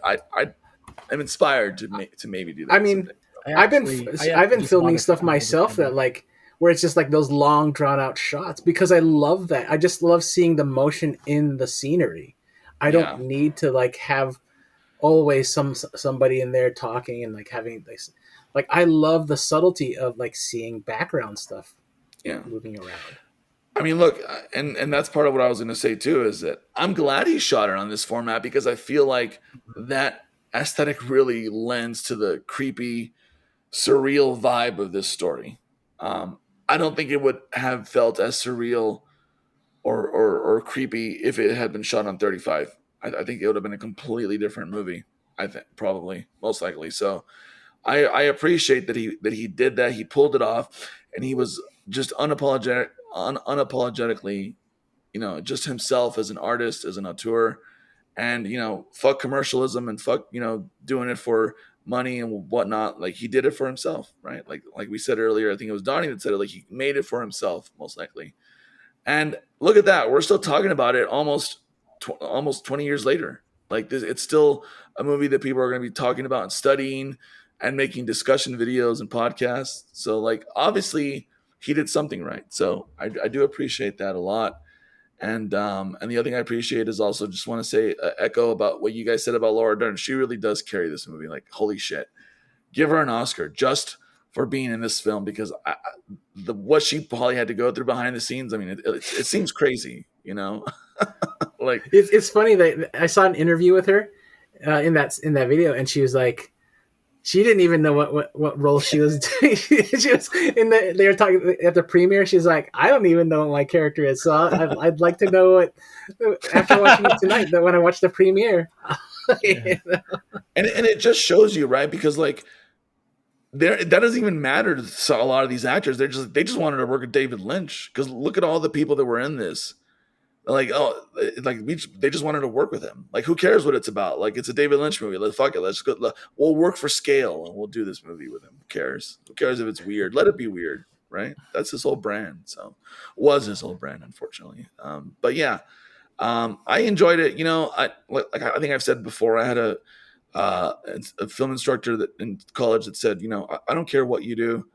I'm inspired to maybe do that. I mean, someday. I've been filming stuff myself that like where it's just like those long drawn out shots because I love that. I just love seeing the motion in the scenery. I don't need to like have always somebody in there talking and like having this. Like I love the subtlety of like seeing background stuff moving around. I mean, look, and that's part of what I was going to say too, is that I'm glad he shot it on this format because I feel like that aesthetic really lends to the creepy, surreal vibe of this story. I don't think it would have felt as surreal or creepy if it had been shot on 35. I think it would have been a completely different movie. I think probably, most likely. So I appreciate that he did that. He pulled it off, and he was just unapologetically, just himself as an artist, as an auteur, and fuck commercialism and fuck doing it for money and whatnot. Like he did it for himself, right? Like we said earlier, I think it was Donnie that said it. Like he made it for himself, most likely. And look at that, we're still talking about it almost 20 years later. Like this, it's still a movie that people are going to be talking about and studying and making discussion videos and podcasts. So like obviously he did something right. So I do appreciate that a lot. And the other thing I appreciate is also just want to say echo about what you guys said about Laura Dern. She really does carry this movie. Like holy shit, give her an Oscar just for being in this film because what she probably had to go through behind the scenes. I mean, it seems crazy, like it's funny that I saw an interview with her in that video, and she was like, she didn't even know what role she was doing. She was they were talking at the premiere. She's like, I don't even know what my character is. So I'd like to know what after watching it tonight. That when I watch the premiere, and it just shows you, right? Because like that doesn't even matter to a lot of these actors. They just wanted to work with David Lynch because look at all the people that were in this. Like they just wanted to work with him. Like who cares what it's about? Like it's a David Lynch movie. Fuck it. Let's go. We'll work for scale and we'll do this movie with him. Who cares? Who cares if it's weird? Let it be weird, right? That's his whole brand. So was his whole brand, unfortunately. But yeah, I enjoyed it. I think I've said before. I had a film instructor that in college that said, I don't care what you do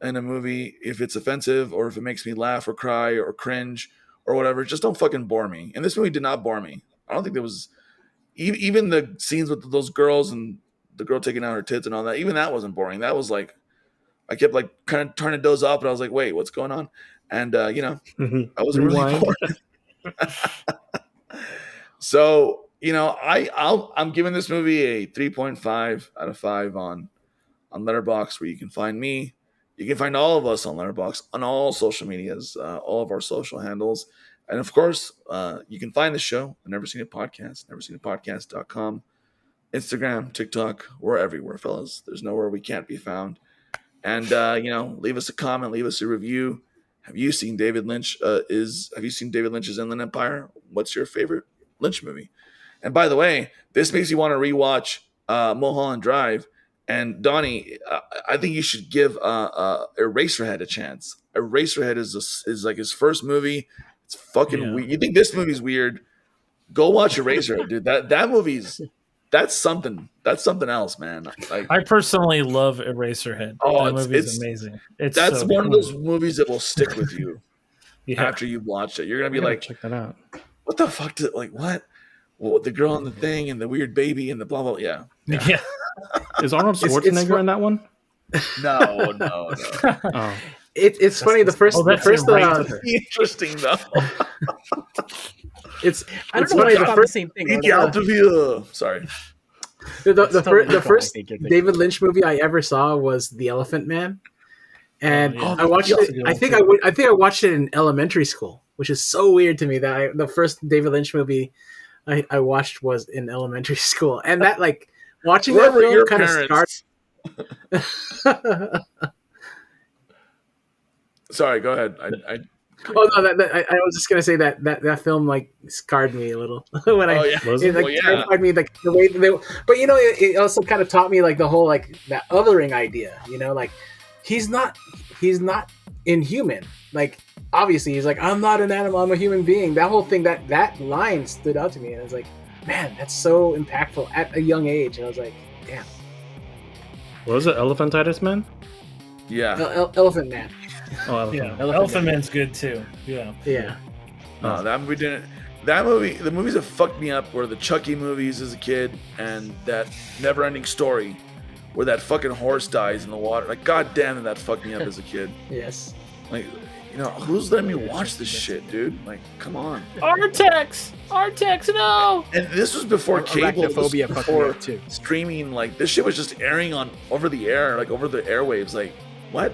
in a movie if it's offensive or if it makes me laugh or cry or cringe or whatever, just don't fucking bore me. And this movie did not bore me. I don't think there was even the scenes with those girls and the girl taking out her tits and all that. Even that wasn't boring. That was like, I kept like kind of trying to doze off, and I was like, wait, what's going on? And I wasn't really bored. So I'm giving this movie a 3.5 out of 5 on Letterboxd, where you can find me. You can find all of us on Letterboxd, on all social medias, all of our social handles. And of course, you can find the show on Never Seen It Podcast, neverseenitpodcast.com, Instagram, TikTok. We're everywhere, fellas. There's nowhere we can't be found. And, leave us a comment, leave us a review. Have you seen David Lynch? Have you seen David Lynch's Inland Empire? What's your favorite Lynch movie? And by the way, this makes you want to rewatch Mulholland Drive. And Donnie, I think you should give Eraserhead a chance. Eraserhead is like his first movie. It's fucking weird. You think this movie's weird? Go watch Eraserhead, dude. That movie's that's something. That's something else, man. Like, I personally love Eraserhead. Oh, that movie's amazing. That's so one cool. of those movies that will stick with you after you've watched it. You're gonna be like, check that out. What the fuck? What? Well, the girl on the thing and the weird baby and the blah blah. Yeah. Is Arnold Schwarzenegger in that one? No. Oh. It's funny. The first interesting though. I don't it's know funny. about the same thing. Sorry. The first David Lynch movie I ever saw was The Elephant Man, and I watched it. I think I watched it in elementary school, which is so weird to me that the first David Lynch movie I watched was in elementary school, and that like watching that film kind of scarred. Sorry, go ahead. I was just gonna say that film like scarred me a little when terrified me like the way they. But it also kind of taught me like the whole like that othering idea. Like he's not inhuman. Like obviously he's like, I'm not an animal, I'm a human being. That whole thing, that line stood out to me, and I was like, man, that's so impactful at a young age. And I was like, damn. What was it? Elephantitis Man? Yeah. Elephant Man. Oh, yeah. Elephant Man's good too. Yeah. Yeah. No, that movie didn't. That movie, the movies that fucked me up were the Chucky movies as a kid and that Never-Ending Story, where that fucking horse dies in the water. Like, goddamn, that fucked me up as a kid. Yes. Like, who's letting me watch this shit, dude? Like, come on. Artex, no. And this was before cable, Arachnophobia before streaming. Like, this shit was just airing over the air, like over the airwaves. Like, what?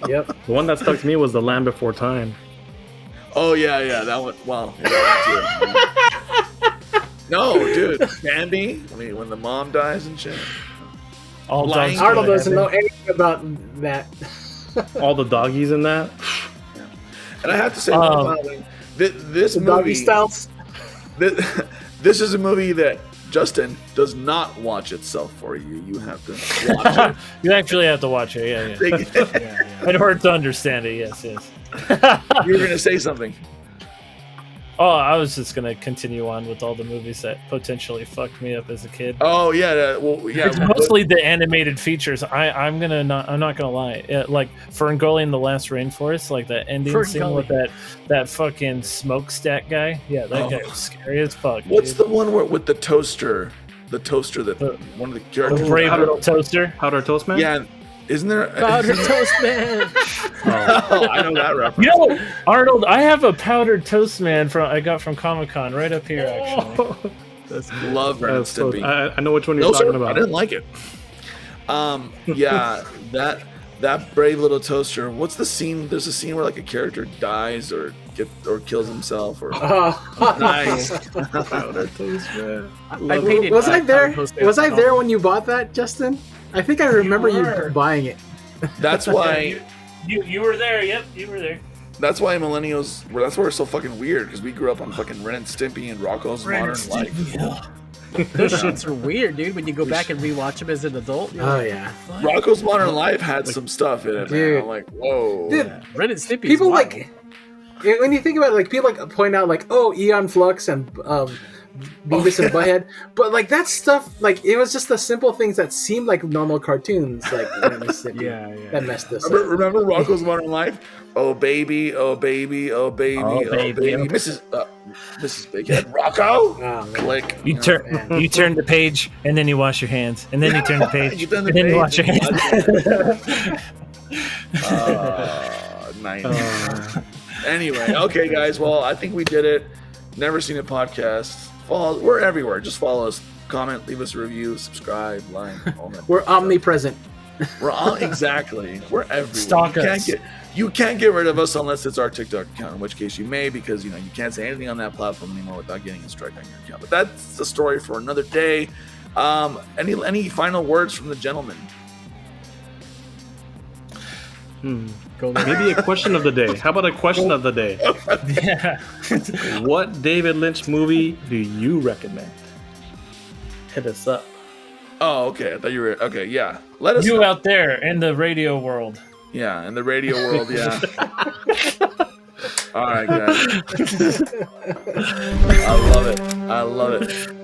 Yep. The one that stuck to me was The Land Before Time. Oh yeah, that one. Well, that one too. No, dude, Bambi. When the mom dies and shit. Arnold doesn't know anything about that. All the doggies in that. Yeah. And I have to say, this movie, doggy styles. This is a movie that Justin does not watch itself for you. You have to watch it. You actually have to watch it. Yeah. In order to understand it, yes. You were going to say something. Oh, I was just going to continue on with all the movies that potentially fucked me up as a kid. Oh yeah, It's mostly the animated features. I'm not gonna lie. Like Ferngully and the Last Rainforest, like that ending scene with that fucking smokestack guy. Yeah, that guy was scary as fuck. What's the one with the toaster? The toaster that one of the characters. The brave little toaster. Powder Toast Man. Yeah. Isn't there Powdered Toast Man? Oh, I know that reference. Arnold, I have a Powdered Toast Man I got from Comic-Con right up here, actually. That's cool. Love Ren and Stimpy. I know which one you're talking about. I didn't like it. Yeah, that brave little toaster. What's the scene? There's a scene where like a character dies or kills himself or nice. Powdered Toast Man. Was I there? Was I there when you bought that, Justin? I think I remember you buying it. That's why you were there. Yep, you were there. That's why millennials. That's why we're so fucking weird, because we grew up on fucking Ren and Stimpy and Rocko's Modern Life. Those shits are weird, dude. When you go back and rewatch them as an adult. Yeah. Rocko's Modern Life had some stuff in it. Dude. Man. I'm like, whoa. Dude, Ren and Stimpy. People like when you think about it, like people like point out like, oh, Eon Flux and Beavis and Butthead, but like that stuff, like it was just the simple things that seemed like normal cartoons, like that messed us up. Remember Rocko's Modern Life? Oh baby, oh baby, oh baby, oh baby, Mrs. Big Head Rocko. Oh, click. You turn the page and then you wash your hands, and then you turn the page and then you wash your hands. Nice. Anyway, okay, guys. Well, I think we did it. Never Seen It Podcast. We're everywhere. Just follow us, comment, leave us a review, subscribe, like, all that. We're omnipresent. We're all exactly. We're everywhere. Stalk us. You can't get rid of us unless it's our TikTok account, in which case you may, because you can't say anything on that platform anymore without getting a strike on your account. But that's the story for another day. Any final words from the gentleman? Maybe a question of the day. How about a question of the day? Yeah. What David Lynch movie do you recommend? Hit us up. Oh, okay. I thought you were okay. Yeah, let us You know. out there in the radio world. Yeah, in the radio world. Yeah. All right, guys. I love it.